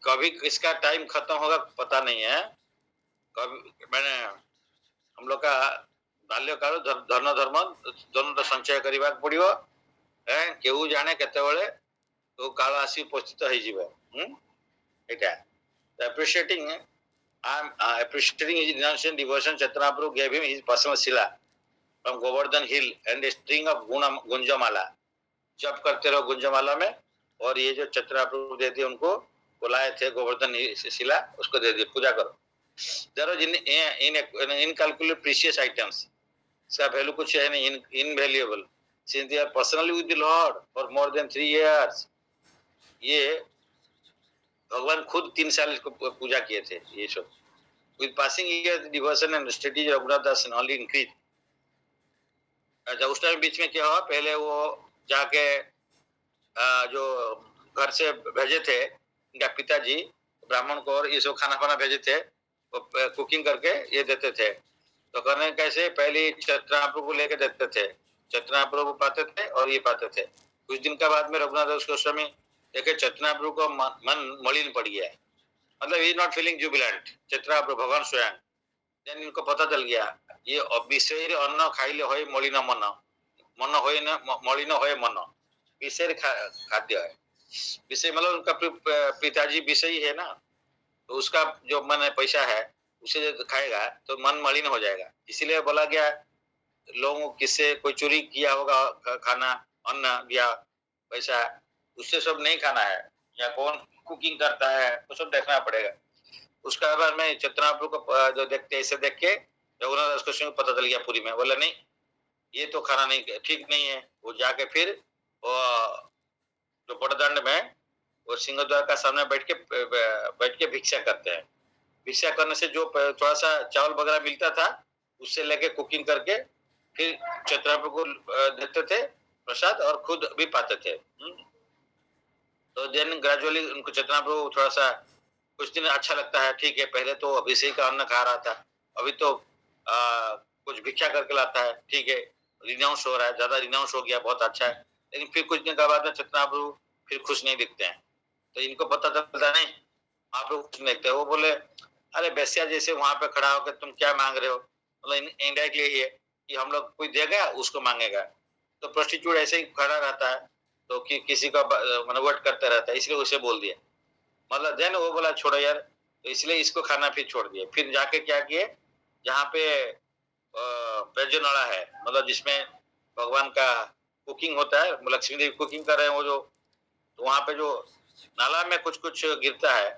कभी किसका टाइम खत्म होगा पता नहीं है। कभी मैंने हम लोग का बाल्यकाल धर्म दोनों संचय करने पड़ो, केहू जाने केतेबेले तो काल आसी उपस्थित हो जीव। एटा appreciating I am appreciating his renunciation devotion. Chaitanya Prabhu gave him his personal sila from Govardhan Hill and a string of गुंजमाला। जप करते रहो गुंजमाला में, और ये जो चैतन्य प्रभु दे दिए उनको बुलाए थे गोवर्धन शिला, उसको दे दिए, पूजा करो। There are incalculable precious items, इसका वैल्यू कुछ है नहीं, invaluable, since they are personally with the Lord for more than 3 years। ये भगवान खुद 3 साल इसको पूजा किए थे ये सब। With passing years, devotion and strategy of Raghunath Das only increased। अच्छा उस टाइम बीच में क्या हुआ, पहले वो जाके जो घर से भेजे थे इनका पिताजी ब्राह्मण को, और ये सब खाना भेजे थे, वो कुकिंग करके ये देते थे। तो करने कैसे, पहले चैतन्य प्रभु को लेके देखते थे, चैतन्य प्रभु पाते थे और ये पाते थे। कुछ दिन के बाद में रघुनाथ दास गोस्वामी देखे चैतन्य प्रभु को मन मलिन पड़ गया, मतलब ही नॉट फीलिंग जुबिलेंट, चैतन्य प्रभु भगवान स्वयं। देन इनको पता चल गया ये विषय अन्न खाइले होय मलिन मन, मन होय न मलिन होय मन, विषय खाद्य है, विषय मतलब उनका पिताजी विषयी है ना, तो उसका जो मन पैसा है उसे जो खाएगा तो मन मलिन हो जाएगा। इसीलिए बोला गया लोगों किससे कोई चोरी किया होगा खाना अन्न या पैसा, उससे सब नहीं खाना है, या कौन कुकिंग करता है वो सब देखना पड़ेगा। उसका बाद में चैतन्य को जो देखते ऐसे देख के रघुनाथ दास गोस्वामी को पता चल गया पूरी में, बोला नहीं ये तो खाना नहीं ठीक नहीं है। वो जाके फिर वो जो बड़दंड में वो सिंहद्वार का सामने बैठ के भिक्षा करते हैं। भिक्षा करने से जो थोड़ा सा चावल वगैरह मिलता था उससे लेके कुकिंग करके फिर चैतन्य को देते थे प्रसाद और खुद भी पाते थे। तो देन ग्रेजुअली उनको चैतन्य प्रभु थोड़ा सा कुछ दिन अच्छा लगता है, ठीक है, पहले तो अभिषेक का अन्न खा रहा था, अभी तो कुछ भिक्षा करके लाता है, ठीक है, रिनाउंस हो रहा है, ज्यादा रिनाउंस हो गया, बहुत अच्छा है। लेकिन फिर कुछ दिन के बाद में चैतन्य प्रभु फिर खुश नहीं दिखते हैं, तो इनको पता चलता नहीं आप लोग कुछ नहीं दिखते। वो बोले अरे बेस्या जैसे वहां पे खड़ा होकर तुम क्या मांग रहे हो, मतलब इनडायरेक्टली यही है कि हम लोग कोई देगा उसको मांगेगा। तो प्रोस्टिट्यूट ऐसे ही खड़ा रहता है तो किसी का मनोवट करता रहता है, इसलिए उसे बोल दिया, मतलब देन वो बोला छोड़ो यार, तो इसलिए इसको खाना फिर छोड़ दिया। फिर जाके क्या किए, जहाँ पे पैजनड़ा है, मतलब जिसमें भगवान का कुकिंग होता है, लक्ष्मी देवी कुकिंग कर रहे हैं वो जो, तो वहां पे जो नाला में कुछ कुछ गिरता है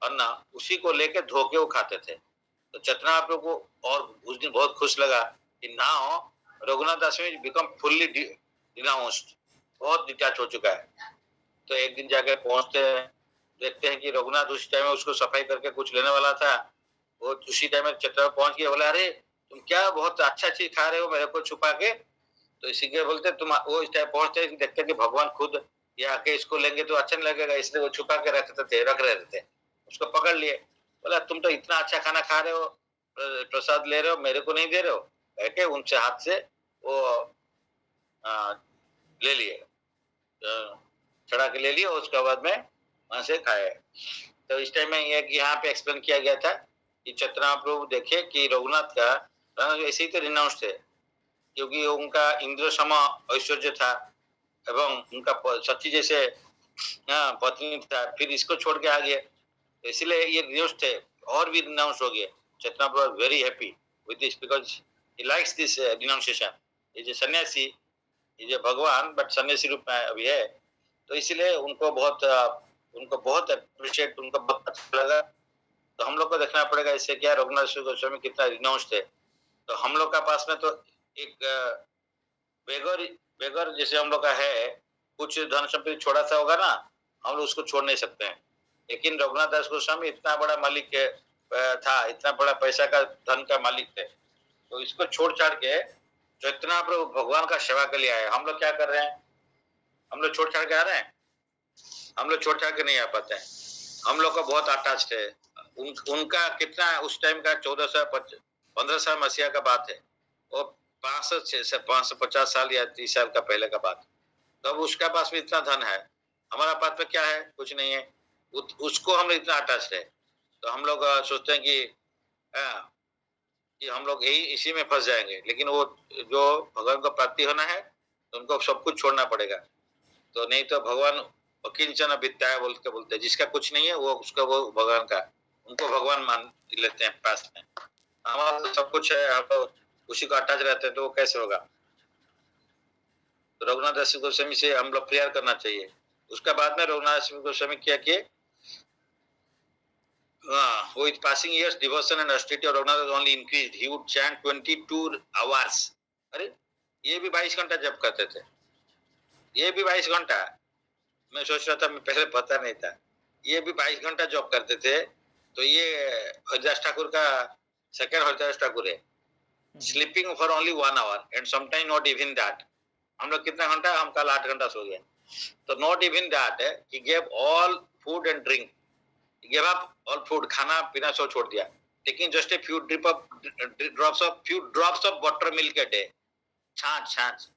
अन्न, उसी को लेके धो के वो खाते थे। तो चैतन्य प्रभु को और उस दिन बहुत खुश लगा कि नाउ रघुनाथ दास बिकम फुल्ली डिनाउंस्ड, बहुत डिटैच हो चुका है। तो एक दिन जाके पहुंचते हैं, देखते हैं कि रघुनाथ उस टाइम में उसको सफाई करके कुछ लेने वाला था, वो उसी टाइम में चैतन्य पहुंच गया, बोला अरे तुम क्या बहुत अच्छा चीज खा रहे हो मेरे को छुपा के। तो इसी के बोलते तुम वो इस टाइम पहुंचते देखते कि भगवान खुद ये आके इसको लेंगे तो अच्छा नहीं लगेगा, इसलिए वो छुपा के रख रहे थे। उसको पकड़ लिए, बोला तुम तो इतना अच्छा खाना खा रहे हो, प्रसाद ले रहे हो, मेरे को नहीं दे रहे हो, कह के उनसे हाथ से वो ले लिए, चढ़ा के ले लिया, उसके बाद में वहां से खाए। तो इस टाइम में यहाँ पे एक्सप्लेन किया गया था कि चैतन्य प्रभु देखे कि रघुनाथ का ऐसे ही तो रिनाउंस थे, क्योंकि उनका इंद्र सम ऐश्वर्य था एवं उनका सची जैसे पत्नी था, फिर इसको छोड़ के आ गए, तो इसलिए ये रिनाउंस थे और भी रिनाउंस हो गए। Chaitanya Prabhu very happy with this because he likes this renunciation. ये जो सन्यासी, ये जो भगवान बट सन्यासी रूप में अभी है, तो इसलिए उनको बहुत अप्रिशिएट, उनको बहुत अच्छा लगा। तो हम लोग को देखना पड़ेगा इससे क्या रघुनाथ गोस्वामी कितना रिनाउंस थे। तो हम लोग का पास में तो एक बेगर जैसे हम लोग का है, कुछ धन संपत्ति छोड़ा सा होगा ना, हम लोग उसको छोड़ नहीं सकते हैं। लेकिन रघुनाथ दास गोस्वामी इतना बड़ा मालिक था, इतना बड़ा पैसा का धन का मालिक थे, तो इसको छोड़ छाड़ के चैतन्य प्रभु भगवान का सेवा के लिए आए। हम लोग क्या कर रहे हैं, हम लोग छोड़ छाड़ के आ रहे हैं, हम लोग छोड़ छाड़ के नहीं आ पाते हैं। हम लोग का बहुत अटैच्ड है। उनका कितना उस टाइम का 1415 मसीहा का बात है, वो 550 साल या 30 साल का पहले का बात। तब तो उसका पास में इतना धन है, हमारा पास में क्या है, कुछ नहीं है। उसको हम इतना अटैच्ड है, तो हम लोग सोचते हैं कि हम लोग यही इसी में फंस जाएंगे। लेकिन वो जो भगवान को प्राप्ति होना है तो उनको सब कुछ छोड़ना पड़ेगा। तो नहीं तो भगवान अकिंचन विद्या बोलते जिसका कुछ नहीं है वो उसका वो भगवान का, उनको भगवान मान लेते हैं पास में। हमारा तो सब कुछ है, हम लोग उसी को अटैच रहते हैं, तो वो कैसे होगा। तो रघुनाथ दास गोस्वामी से हम लोग प्रेयर करना चाहिए। उसका बाद में रघुनाथ दास गोस्वामी क्या किए, with passing years devotion and austerity of Raghunath only increased. He would chant 22 hours. अरे ये भी 22 घंटा जप करते थे, ये भी 22 घंटा। मैं सोच रहा था, मैं पहले पता नहीं था, ये भी 22 घंटा जप करते थे। तो ये हरिदास ठाकुर का सेकंड हरिदास ठाकुर है, sleeping for only 1 hour and sometime not even that. हम लोग कितना घंटा, हम कल 8 घंटा सो गए। तो not even that, he gave all food and drink, give up all food, खाना पीना सब छोड़ दिया। taking just a few drops of buttermilk a day. Chant.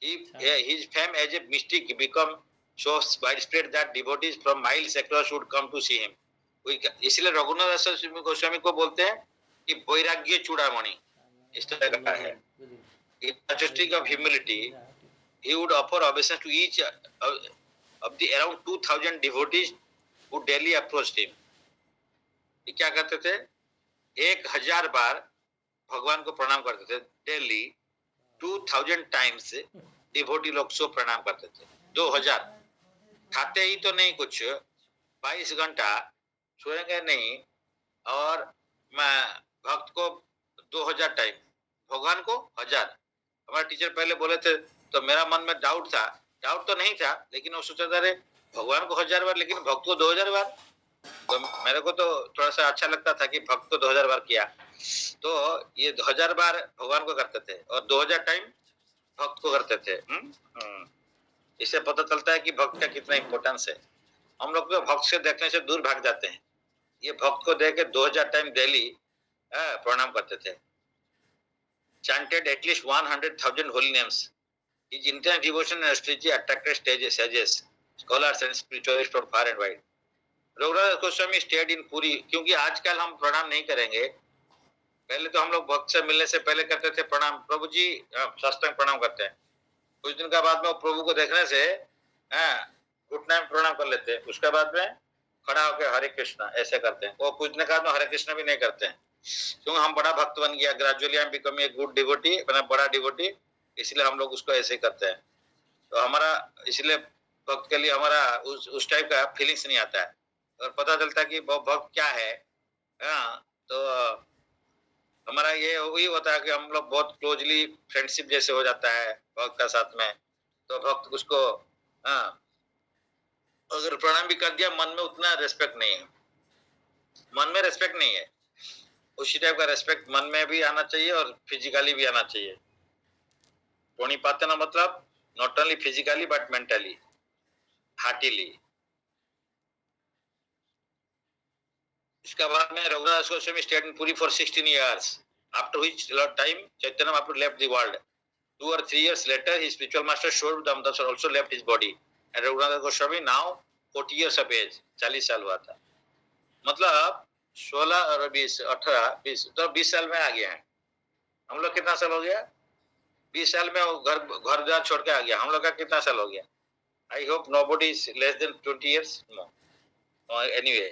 His fame as a mystic become so widespread that devotees from miles across would come to see him. इसलिए रघुनाथ दास गोस्वामी को बोलते हैं कि वैराग्य चूड़ामणि इस तरह का है. In majestic of humility, he would offer obeisance to each of the around 2000 devotees who daily approached him. ये क्या करते थे? 1000 बार भगवान को प्रणाम करते थे. डेली 2000 टाइम्स डिवोटी लोग सो प्रणाम करते थे. 2000 खाते ही तो नहीं कुछ, 22 घंटा सोएंगे नहीं, और मैं भक्त को 2000 टाइम, भगवान को 1000. हमारे टीचर पहले बोले थे तो मेरा मन में डाउट तो नहीं था, लेकिन वो सोचा था रे भगवान को 1000 बार लेकिन भक्त को 2000 बार. तो मेरे को तो थोड़ा सा अच्छा लगता था कि भक्त को 2000 बार किया, तो ये 1000 बार भगवान को करते थे और 2000 टाइम भक्त को करते थे. इससे पता चलता है कि भक्त का कितना इंपॉर्टेंस है. हम लोग तो भक्त से देखने से दूर भाग जाते हैं. ये भक्त को देख के 2000 टाइम डेली प्रणाम करते थे. Chanted at least 100,000 holy names. His intense devotion and strategy attracted sages, scholars and spiritualists from far and wide. Raghunath Goswami stayed in Puri. क्योंकि आजकल हम प्रणाम नहीं करेंगे, पहले तो हम लोग भक्त से मिलने से पहले करते थे प्रणाम, प्रभु जी साष्टांग प्रणाम करते हैं. कुछ दिन का बाद में प्रभु को देखने से घुटने में प्रणाम कर लेते हैं, उसके बाद में खड़ा होकर हरे कृष्णा ऐसे करते हैं. वो कुछ दिन का बाद में हरे कृष्णा भी नहीं करते हैं, क्योंकि हम बड़ा भक्त बन गया. ग्रेजुअली हम बिकम ए गुड डिवोटी, बड़ा डिवोटी, इसलिए हम लोग उसको ऐसे ही करते हैं. तो हमारा इसलिए भक्त के लिए हमारा उस टाइप का फीलिंग्स नहीं आता है, और पता चलता है कि भक्त क्या है. तो हमारा ये वही होता है कि हम लोग बहुत क्लोजली फ्रेंडशिप जैसे हो जाता है भक्त का साथ में. तो भक्त उसको अगर प्रणाम भी कर दिया, मन में उतना रेस्पेक्ट नहीं है, मन में रेस्पेक्ट नहीं है. उसी टाइप का रेस्पेक्ट मन में भी आना चाहिए और फिजिकली भी आना चाहिए. प्रणिपातना मतलब not only physically but mentally, heartily. इसके बाद में Raghunath Goswami stayed in Puri for 16 years, after which time Chaitanya Mahaprabhu left the world. 2 or 3 years later, his spiritual master Shor Damodar also left his body, and Raghunath Goswami now 40 years of age, 40 साल हुआ था. मतलब 16 और 20, 18, 20, तो 20 साल में आ गया है. हम लोग कितना साल हो गया? 20 साल में घर द्वार छोड़ के आ गया. हम लोग का कितना साल हो गया? I hope nobody is less than 20 years. No. Anyway,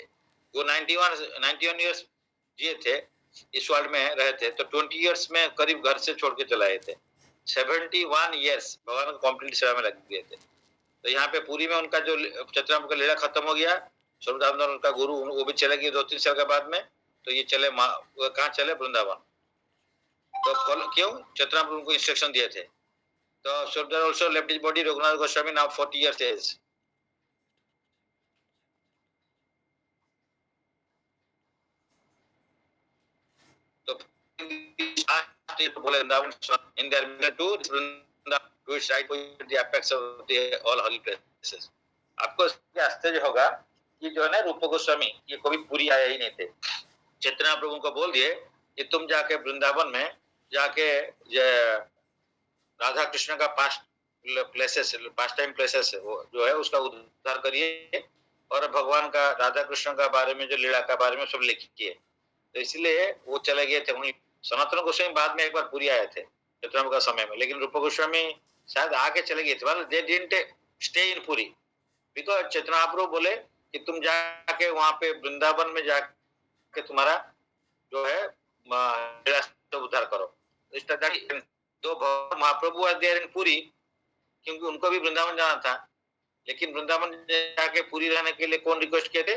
वो 91 years जिए थे, इस वर्ल्ड में रहे थे, तो 20 years में करीब घर से छोड़ के चलाए थे. 71 years भगवान को कंप्लीट सेवा में लग गए थे. तो यहाँ पे पूरी में उनका जो चतुराम का लीला खत्म हो गया. स्वरूप दामोदर उनका गुरु, वो भी चले गए 2-3 साल के बाद में. तो ये चले कहाँ चले? वृंदावन. तो क्यों? चतुराम उनको इंस्ट्रक्शन दिए थे. तो Swarup Damodar also left his body. Raghunath Goswami now 40 years age. तो बोले Vrindavan in their mission to its right the apex of the all holy places. आपको इसके आश्चर्य होगा कि जो है ना रूप गोस्वामी, ये कभी पूरी आया ही नहीं थे. चैतन्य प्रभु को बोल दिए कि तुम जाके वृंदावन में जाके राधा कृष्ण का पास्ट टाइम प्लेसेस जो है उसका उद्धार करिए, और भगवान का राधा कृष्ण का बारे में जो लीला का बारे में सब लिखिए. तो इसलिए वो चले गए थे. वहीं सनातन गोस्वामी बाद में एक बार पूरी आए थे चैतन्य का समय में, लेकिन रूप गोस्वामी शायद आगे चले गए थे. मतलब they didn't stay in Puri, because Chaitanya Mahaprabhu बोले कि तुम जाके वहां पे वृंदावन में जाके तुम्हारा जो है उद्धार करो. तो महाप्रभु आर देयर इन पुरी, क्योंकि उनको भी वृंदावन जाना था. लेकिन वृंदावन जाके पूरी रहने के लिए कौन रिक्वेस्ट किए थे?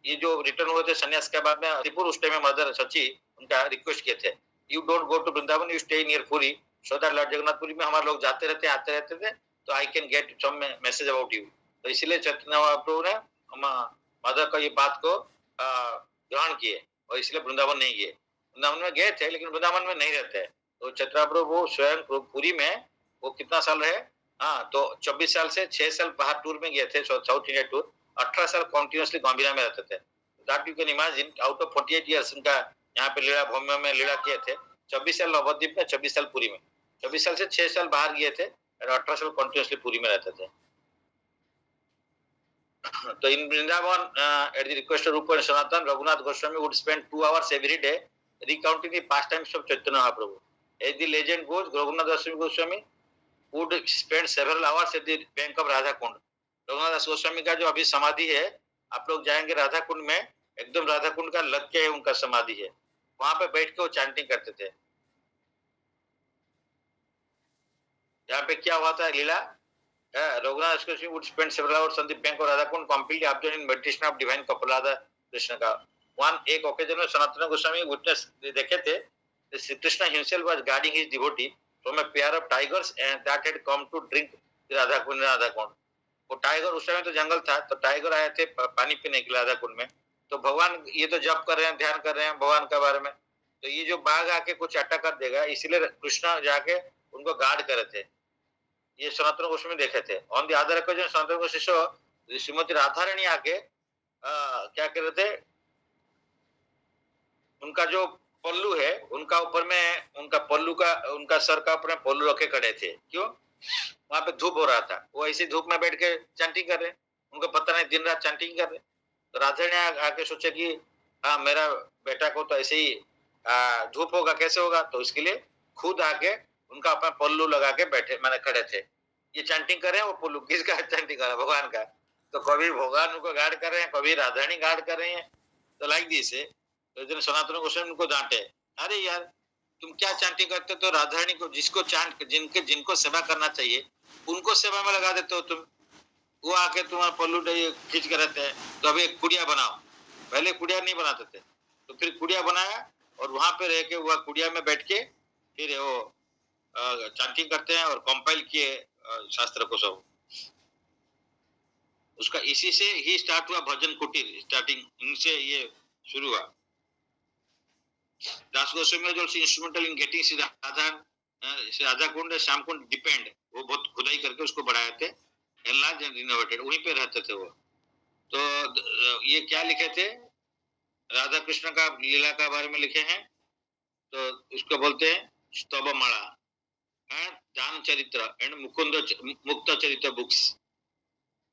ये जो रिटर्न हुए थे सन्यास के बाद में हरिपुर, उस टाइम में मदर सची उनका रिक्वेस्ट किए थे, you don't go to Vrindavan, you stay near Puri, so that lord Jagannathpuri में हमारे लोग जाते रहते आते रहते थे, तो I can get some message about you. तो इसलिए चैतन्य महाप्रभु ने मदर का ये बात को ग्रहण किए, और इसलिए वृंदावन नहीं गए. वृंदावन में गए थे लेकिन वृंदावन में नहीं रहते. तो चैतन्य प्रभु स्वयं पुरी में वो कितना साल रहे? तो 24 साल से 6 साल बाहर टूर में गए थे, साउथ इंडिया टूर. 18 साल कंटिन्यूअसली गंभीरा में रहते थे. That you can imagine, out of 48 years उनका यहाँ पे लीला भूमि में लीला किए थे। 24 साल नवद्वीप में, 24 साल पुरी में। 24 साल से 6 साल बाहर गए थे और 18 साल कंटिन्यूसली पुरी में रहते थे। तो इन Vrindavan, at the request of Rupa and Sanatan, Raghunath Goswami would spend 2 hours every day recounting the pastimes of Chaitanya Mahaprabhu. As the legend goes, Raghunath Goswami would spend several hours at the bank of Radha Kund. Raghunath Goswami का जो अभी समाधि है, आप लोग जाएंगे राधा कुंड में, एकदम राधा कुंड का लग के उनका समाधि है, वहां पे बैठ के वो चैंटिंग करते थे। यहाँ पे क्या हुआ था लीला? Raghunath Goswami would spend several hours on the bank of Radha Kund, completely absorbed in meditation of divine Kapilada Krishna का। One एक occasion में सनातन गोस्वामी witness देखे थे, Sri Krishna himself was guarding his devotee from a pair of tigers and that had come to drink Radha Kund. वो टाइगर, उस समय तो जंगल था, तो टाइगर आए थे पानी पीने के लिए राधा कुंड में। तो भगवान ये तो जप कर रहे हैं, ध्यान कर रहे हैं भगवान के बारे में, तो ये जो बाघ आके कुछ अटैक कर देगा, इसलिए कृष्ण जाके उनको गार्ड करे थे। ये सनातन गोस्वामी देखे थे। On the other occasion Sanatan Goswami Shrimati Radha Rani आके क्या कर रहे थे, उनका जो पल्लू है, उनका ऊपर में उनका पल्लू का, उनका सर का ऊपर पल्लू रखे खड़े थे। क्यों? वहां पे धूप हो रहा था, वो ऐसी धूप में बैठ के चैंटिंग कर रहे, उनको पता नहीं दिन रात चैंटिंग कर रहे। तो राधा ने आके सोचा कि हाँ मेरा बेटा को तो ऐसे ही धूप होगा, कैसे होगा, तो इसके लिए खुद आके उनका अपना पल्लू लगा के बैठे, मैंने खड़े थे। ये चैंटिंग कर रहे हैं, वो पल्लू किसका चैंटिंग कर रहा है? भगवान का। तो कभी भगवान उनको गार्ड कर रहे हैं, कभी राधारानी गार्ड कर रहे हैं। तो लाइक दिस है। तो सनातन गोस्वामी उनको डांटे, अरे यार तुम क्या चैंटिंग करते हो? तो राधारानी को, जिसको चैंट, जिनको सेवा करना चाहिए उनको सेवा में लगा देते हो तुम। वो आके तुम्हारा पल्लू खींच कर रहते हैं। तो अभी एक कुड़िया बनाओ, पहले कुड़िया नहीं बनाते थे, तो फिर कुड़िया बनाया और वहां पे रह के वह कुड़िया में बैठ के फिर वो चैंटिंग करते हैं और कंपाइल किए शास्त्र को सब। उसका इसी से ही स्टार्ट हुआ भजन कुटीर, स्टार्टिंग इनसे ये शुरू हुआ। दास गोस्वामी जो instrumental in getting Shri Radha Kund, Shyam Kund depend, वो बहुत खुदाई करके उसको बढ़ाए थे, एनलार्ज एंड रिनोवेटेड, वहीं पे रहते थे वो। तो ये क्या लिखे थे? राधा कृष्ण का लीला का बारे में लिखे हैं, तो इसको बोलते हैं स्तवमाला एंड दान चरित्र एंड मुक्त चरित्र बुक्स।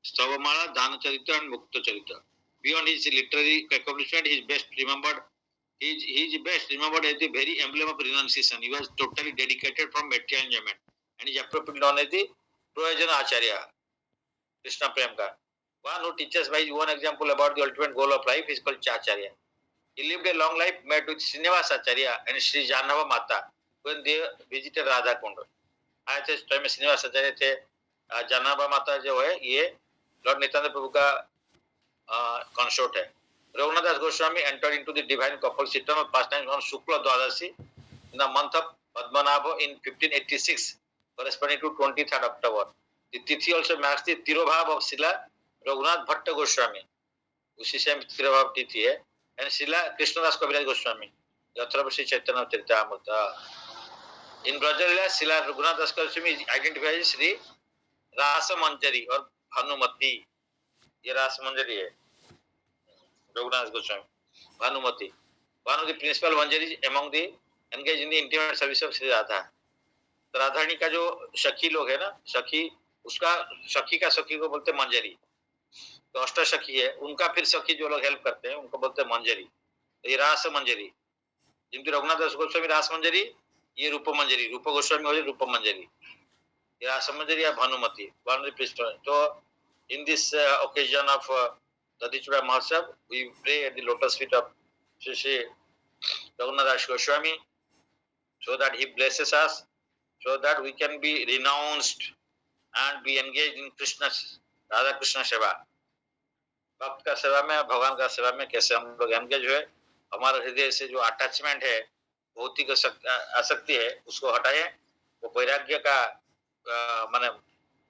स्तवमाला, दान चरित्र एंड मुक्त चरित्र। Beyond his literary accomplishment, he is best remembered as the very emblem of renunciation. He was totally dedicated from material enjoyment and is appropriately known as the Prayojana Acharya, Krishna Prem ka. One who teaches by his own example about the ultimate goal of life is called Acharya. He lived a long life, met with Srinivasa Acharya and Sri Janava Mata when they visited Radha Kund. आए थे, उस टाइम में श्रीनिवास आचार्य थे। जानवा माता जो है ये लॉर्ड नित्यानंद प्रभु का कंसोर्ट है। Raghunath Goswami entered into the divine couple system of pastimes on Shukla Dwadashi in the month of Padmanabha in 1586, corresponding to 23rd October. The Tithi also marks the Tirobhav of Srila Raghunath Bhatta Goswami. उसी से Tirobhav Tithi है। And Srila Krishnadas Kaviraj Goswami, Yathra Shri Chaitanya Charitamrita. In Brajalila, Srila Raghunath Das Goswami is identified as Sri Rasa Manjari और भानुमती। ये रास मंजरी है Raghunath Goswami, Bhanumati. One of the principal manjaris among the engaged in the intimate service of Sri Radha. तो राधारानी का जो सखी लोग है ना, सखी, उसका सखी का सखी को बोलते मंजरी। तो अष्ट सखी है, उनका फिर सखी जो लोग हेल्प करते हैं उनको बोलते मंजरी। तो ये रास मंजरी, जिनकी रघुनाथ दास गोस्वामी रास मंजरी, ये रूप मंजरी, रूप गोस्वामी हो रूप मंजरी, ये रास मंजरी या Bhanumati, one of the principal. तो in this occasion of Dadichura Mahotsav, we pray at the lotus feet of Sri Raghunath Das Goswami so that he blesses us, so that we can be renounced and be engaged in Krishna's, Radha Krishna सेवा। भक्त का सेवा में, भगवान का सेवा में कैसे हम लोग एंगेज हुए, हमारे हृदय से जो अटैचमेंट है, भौतिक आसक्ति है, उसको हटाए। वो वैराग्य का माने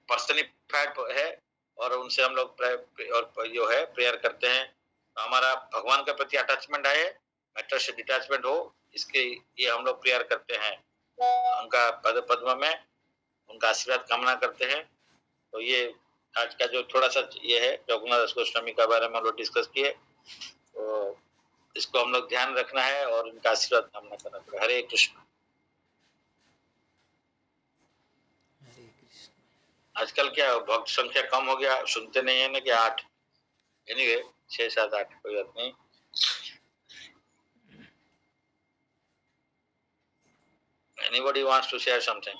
पर्सनिफाइड है और उनसे हम लोग और जो है प्रेयर करते हैं, हमारा भगवान के प्रति अटैचमेंट आए, मैटर से डिटैचमेंट हो, इसके ये हम लोग प्रेयर करते हैं। उनका पद पद्म में उनका आशीर्वाद कामना करते हैं। तो ये आज का जो थोड़ा सा ये है रघुनाथ दास गोस्वामी के बारे में हम लोग डिस्कस किए। तो इसको हम लोग ध्यान रखना है और उनका आशीर्वाद कामना करना पड़ेगा। हरे कृष्ण। आजकल क्या भक्त संख्या कम हो गया, सुनते नहीं है ना कि 8 एनीवे 6 7 8 कोई बात नहीं। Anybody wants to share something?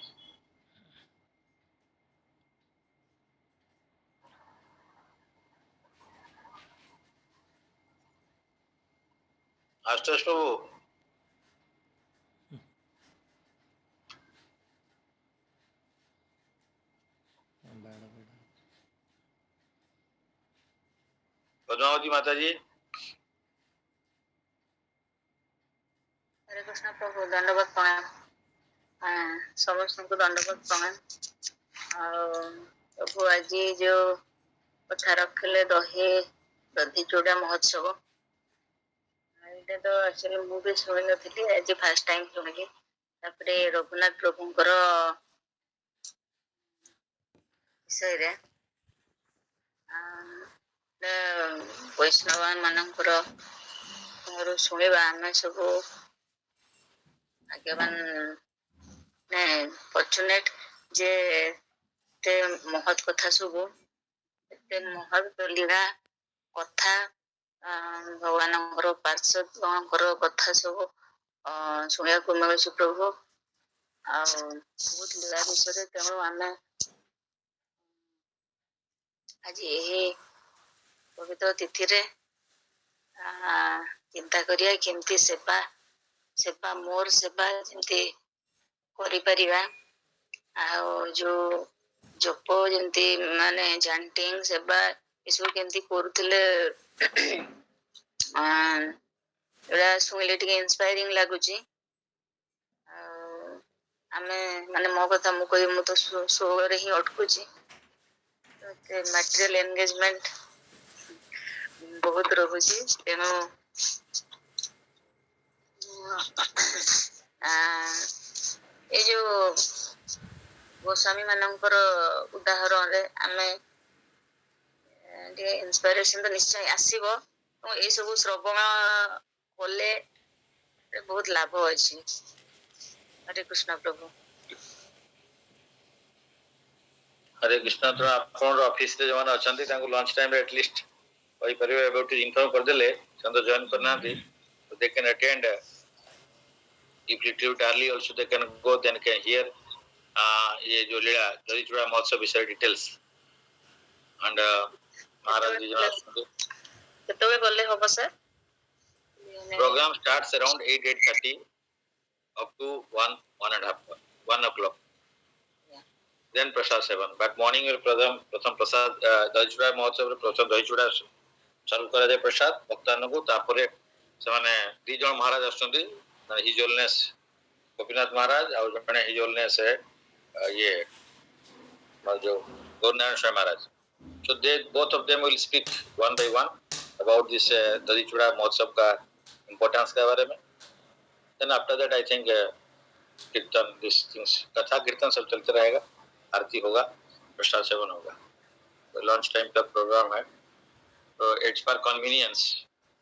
Ashutosh प्रभु, पद्मावती माता जी। हरे कृष्ण प्रभु, दंडवत प्रणाम। समस्त को दंडवत प्रणाम। प्रभु आज जो कथा रखले दही चूड़ा महोत्सव, ये तो एक्चुअली मु भी सुनी नथी, आज फर्स्ट टाइम सुनिली। तापरे रघुनाथ प्रभुंकर विषय रे वैष्णव मानकर शुणा आम सब भाग्यवान ने फॉर्चुनेट जे महत कथा सब एते महत लीला कथा भगवान पार्षद कथा सब शुणा को मिलूँ प्रभु। आ बहुत लीला विषय तेणु आम आज यही पवित्र तिथि रे चिंता करिया केमती सेवा सेवा मोर सेवा जमती करि परिबा। आ जो जप जमती माने जानटिंग सेवा इसु केमती करूथिले एड़ा सुनिले टिके इंस्पायरिंग लागुची। आमे माने मो कथा मु कहि मु तो सोल रे ही अटकुची। तो मटेरियल एंगेजमेंट बहुत रहुची तेणु ये जो गोस्वामी मानकर उदाहरण रे आमे इंस्पिरेशन तो निश्चय आसीबो। ये सब श्रवण कले बहुत लाभ अछि। हरे कृष्ण प्रभु। हरे कृष्ण। तो आपन ऑफिस रे जवन अछंती तांको लंच टाइम रे एटलीस्ट कहि परिबे अबाउट इन्फॉर्म कर देले चंद जॉइन करना थी तो they can attend. if retrieved early also they can go, then can hear ये जो लीला दही चूड़ा महोत्सव विषय डिटेल्स एंड महाराज जी केतबे गले होबो sir? Program starts around 8:30 up to 1 o'clock. Then prasad sevan, but morning program प्रथम प्रसाद दही चूड़ा महोत्सव रे प्रथम दही चूड़ा चालू करा जाय प्रसाद भक्तान को। तापरे से माने दी जण महाराज आछंती, हिज होलनेस गोपीनाथ महाराज और जने हिज होलनेस है ये जो गौरनारायण Swami Maharaj. So they both of them will speak one by one about this दही चूड़ा महोत्सव का इम्पोर्टेंस के बारे में। Then after that I think कीर्तन दिस थिंग्स कथा कीर्तन सब चलते रहेगा, आरती होगा, प्रसाद सेवन होगा। तो लंच टाइम का प्रोग्राम है, तो it's for convenience,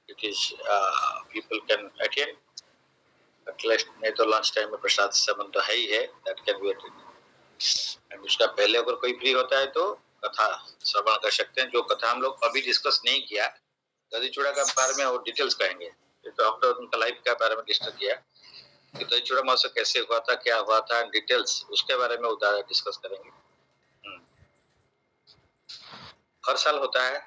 it is people can attend at least. नहीं तो लंच टाइम में प्रसाद सेवन तो है ही है, that can be attend. And उसका पहले अगर कोई फ्री होता है तो कथा श्रवण कर सकते हैं। जो कथा हम लोग अभी डिस्कस नहीं किया दही चूड़ा का बारे में और डिटेल्स कहेंगे। तो हम लोग उनका लाइफ का बारे में डिस्कस किया कि दही चूड़ा महोत्सव कैसे हुआ था, क्या हुआ था, डिटेल्स उसके बारे में उधर डिस्कस करेंगे। हर साल होता है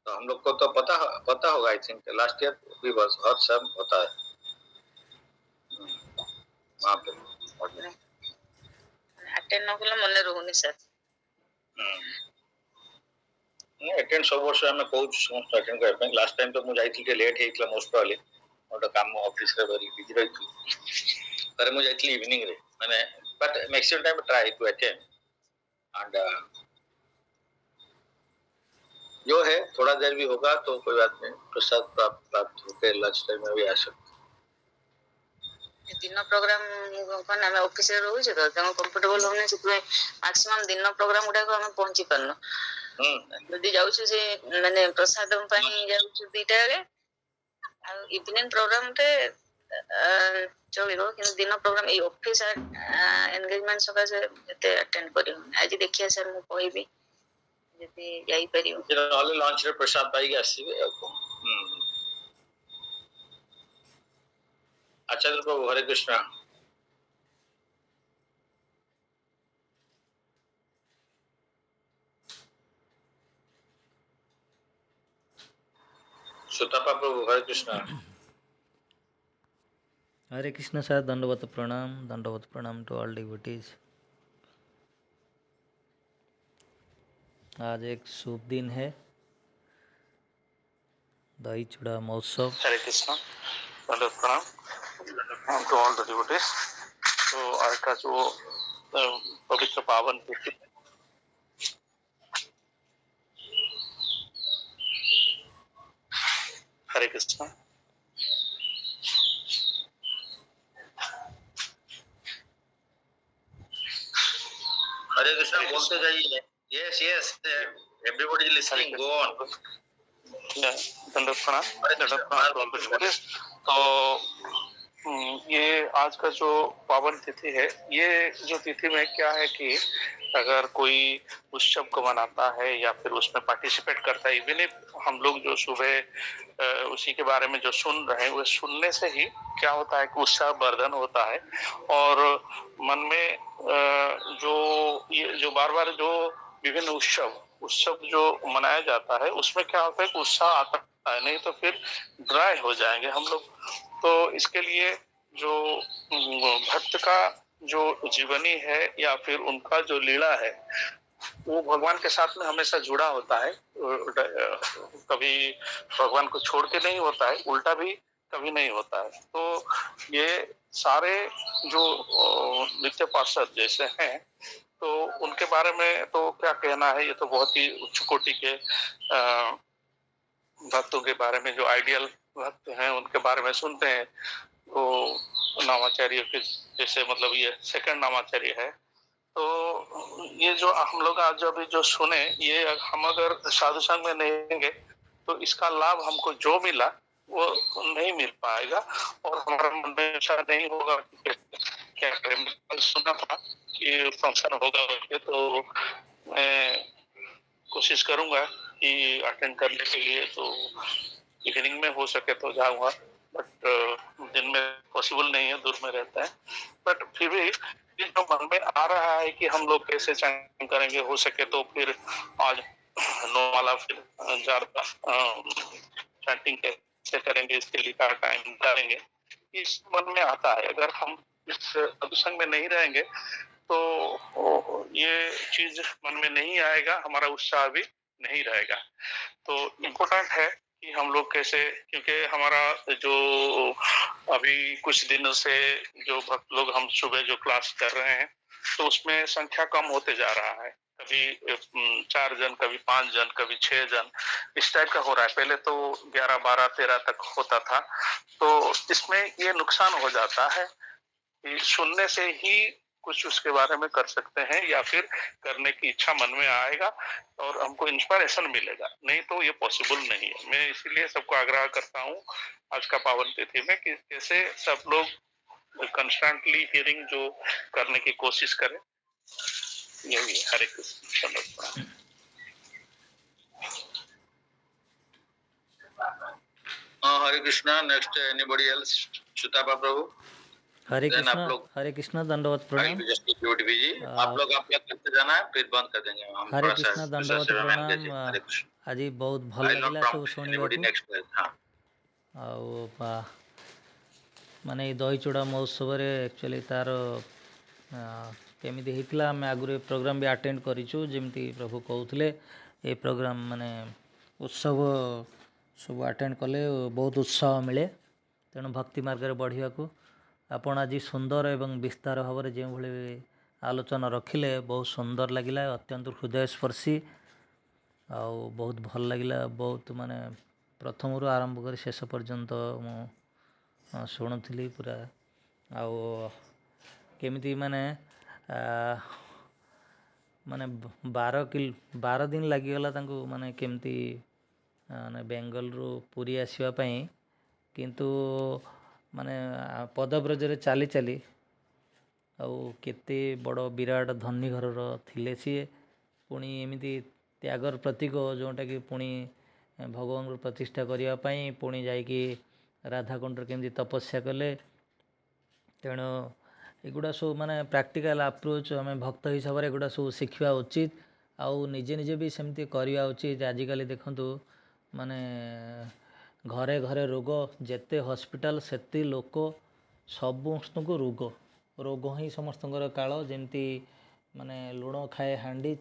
तो हम लोग को तो पता होगा। आई थिंक लास्ट ईयर भी बस हर साल होता है वहाँ पे। अटेंड न कले मने रहउनी सर। अटेंड सब वर्ष हमें कोच समस्त अटेंड कर पे। लास्ट टाइम तो मु जाई थी लेट हेइतला मोस्ट प्रॉब्ली और काम ऑफिस रे वेरी बिजी रही थी। पर मु जाई थी इवनिंग रे माने but maximum time try to attend and जो है थोड़ा देर भी होगा तो कोई बात नहीं, प्रसाद प्राप्त होकर लंच टाइम में भी आ सकते। दिन प्रोग्राम कोन हमें ऑफिस रे रहू छै तो तम कंफर्टेबल होने से मैक्सिमम दिन प्रोग्राम गुडा को हमें पहुंची परनो। यदि जाउ से माने प्रसाद पई जाउ छै 2टा रे ଆଉ ଇଭିନିଂ ପ୍ରୋଗ୍ରାମରେ ଚଳିବ, କିନ୍ତୁ ଦିନ ପ୍ରୋଗ୍ରାମ ଏଇ ଅଫିସ ଏନଗେଜମେଣ୍ଟ ସକାଶେ ଏତେ ଆଟେଣ୍ଡ କରିହଉନି। ଆଜି ଦେଖିବା ସାର୍ ମୁଁ କହିବି ଯଦି ଯାଇପାରିବ। ନହେଲେ ଲଞ୍ଚରେ ପ୍ରସାଦ ପାଇକି ଆସିବେ ଆଉ କଣ। ଆଚାର୍ଯ୍ୟ ପ୍ରଭୁ ହରେ କୃଷ୍ଣ। सुतापा प्रभु हरे कृष्ण। हरे कृष्ण सर, दंडवत प्रणाम टू ऑल डिवोटीज। आज एक शुभ दिन है, दही चूड़ा महोत्सव। हरे कृष्ण, दंडवत प्रणाम टू ऑल द डिवोटीज। तो आज का जो पवित्र पावन तिथि, हरे कृष्ण। हरे कृष्ण बोलते जाइए। Yes yes, everybody is listening, go on. दंडवत प्रणाम टू ऑल द डिवोटीज। तो ये आज का जो पावन तिथि है, ये जो तिथि में क्या है कि अगर कोई उत्सव को मनाता है या फिर उसमें पार्टिसिपेट करता है, इवन हम लोग जो सुबह उसी के बारे में जो सुन रहे हैं, वो सुनने से ही क्या होता है कि उत्साह वर्धन होता है और मन में जो बार बार जो विभिन्न उत्सव जो मनाया जाता है, उसमें क्या होता है कि उत्साह आता है, नहीं तो फिर ड्राई हो जाएंगे हम लोग। तो इसके लिए जो भक्त का जो जीवनी है या फिर उनका जो लीला है, वो भगवान के साथ में हमेशा जुड़ा होता है। कभी भगवान को छोड़ के नहीं होता है, उल्टा भी कभी नहीं होता है। तो ये सारे जो नित्य पार्षद जैसे हैं, तो उनके बारे में तो क्या कहना है, ये तो बहुत ही उच्च कोटि के भक्तों के बारे में, जो आइडियल भक्त हैं उनके बारे में सुनते हैं। तो नामाचार्य के जैसे, मतलब ये सेकंड नामाचार्य है। तो ये जो हम लोग आज अभी जो सुने, ये हम अगर साधु संग में नहीं रहेंगे तो इसका लाभ हमको जो मिला वो नहीं मिल पाएगा और हमारा मन में ऐसा नहीं होगा कि क्या करें। कल सुना था कि फंक्शन होगा, तो मैं कोशिश करूंगा कि अटेंड करने के लिए, तो इवनिंग में हो सके तो जाऊंगा, बट दिन में पॉसिबल नहीं है, दूर में रहता है। बट फिर भी जो मन में आ रहा है कि हम लोग कैसे चैंटिंग करेंगे, हो सके तो फिर आज नौमाला फिर ज्यादा चैंटिंग कैसे करेंगे, इसके लिए क्या टाइम करेंगे, इस मन में आता है। अगर हम इस सत्संग में नहीं रहेंगे तो ये चीज मन में नहीं आएगा, हमारा उत्साह भी नहीं रहेगा। तो इम्पोर्टेंट है कि हम लोग कैसे, क्योंकि हमारा जो अभी कुछ दिनों से जो भक्त लोग हम सुबह जो क्लास कर रहे हैं, तो उसमें संख्या कम होते जा रहा है। कभी 4 जन, कभी 5 जन, कभी 6 जन, इस टाइप का हो रहा है। पहले तो 11, 12, 13 तक होता था। तो इसमें ये नुकसान हो जाता है कि सुनने से ही कुछ उसके बारे में कर सकते हैं या फिर करने की इच्छा मन में आएगा और हमको इंस्पिरेशन मिलेगा, नहीं तो ये पॉसिबल नहीं है। मैं इसीलिए सबको आग्रह करता हूँ आज का पावन तिथि में कि कैसे सब लोग कंस्टेंटली हियरिंग जो करने की कोशिश करें। यही Hare Krishna. Hare Krishna. Next anybody else? Sutapa Prabhu. Hare Krishna दंडवत प्रणाम। आप लोग करते जाना है, फिर बंद कर देंगे हम। हरे कृष्णा दंडवत प्रणाम। आज बहुत भल लगिला सब शुणा। माने दही चूड़ा महोत्सव एक्चुअली तार केमिति होता, आम आगुरी प्रोग्राम भी अटेंड करूँ, जमी प्रभु कहते ये प्रोग्राम माने उत्सव सब अटेंड कले बहुत उत्साह मिले। तेणु भक्ति मार्ग में बढ़िया को आपण आज सुंदर एवं विस्तार भाव में जो भाई आलोचना रखिले बहुत सुंदर लगिला, अत्यंत हृदयस्पर्शी आउ बहुत भल लगिला। बहुत माने प्रथम आरंभ कर शेष पर्यंत मु शुणुली पूरा। आउ केमिति माने माने 12 दिन लगिगला तांको, माने केमिति माने बेंगल रु पुरी आसवाई କିନ୍ତୁ ମାନେ ପଦବ୍ରଜରେ ଚାଲି ଚାଲି ଆଉ କେତେ ବଡ଼ ବିରାଟ ଧନୀ ଘରର ଥିଲେ ସିଏ, ପୁଣି ଏମିତି ତ୍ୟାଗର ପ୍ରତୀକ ଯେଉଁଟାକି ପୁଣି ଭଗବାନଙ୍କୁ ପ୍ରତିଷ୍ଠା କରିବା ପାଇଁ ପୁଣି ଯାଇକି ରାଧାକୁଣ୍ଡରେ କେମିତି ତପସ୍ୟା କଲେ। ତେଣୁ ଏଗୁଡ଼ା ସବୁ ମାନେ ପ୍ରାକ୍ଟିକାଲ୍ ଆପ୍ରୋଚ୍ ଆମେ ଭକ୍ତ ହିସାବରେ ଏଗୁଡ଼ା ସବୁ ଶିଖିବା ଉଚିତ, ଆଉ ନିଜେ ନିଜେ ବି ସେମିତି କରିବା ଉଚିତ। ଆଜିକାଲି ଦେଖନ୍ତୁ ମାନେ ଘରେ ଘରେ ରୋଗ, ଯେତେ ହସ୍ପିଟାଲ ସେତେ ଲୋକ, ସମସ୍ତଙ୍କୁ ରୋଗ ହିଁ ସମସ୍ତଙ୍କର କାଳ। ଯେମିତି ମାନେ ଲୁଣ ଖାଏ ହାଣ୍ଡି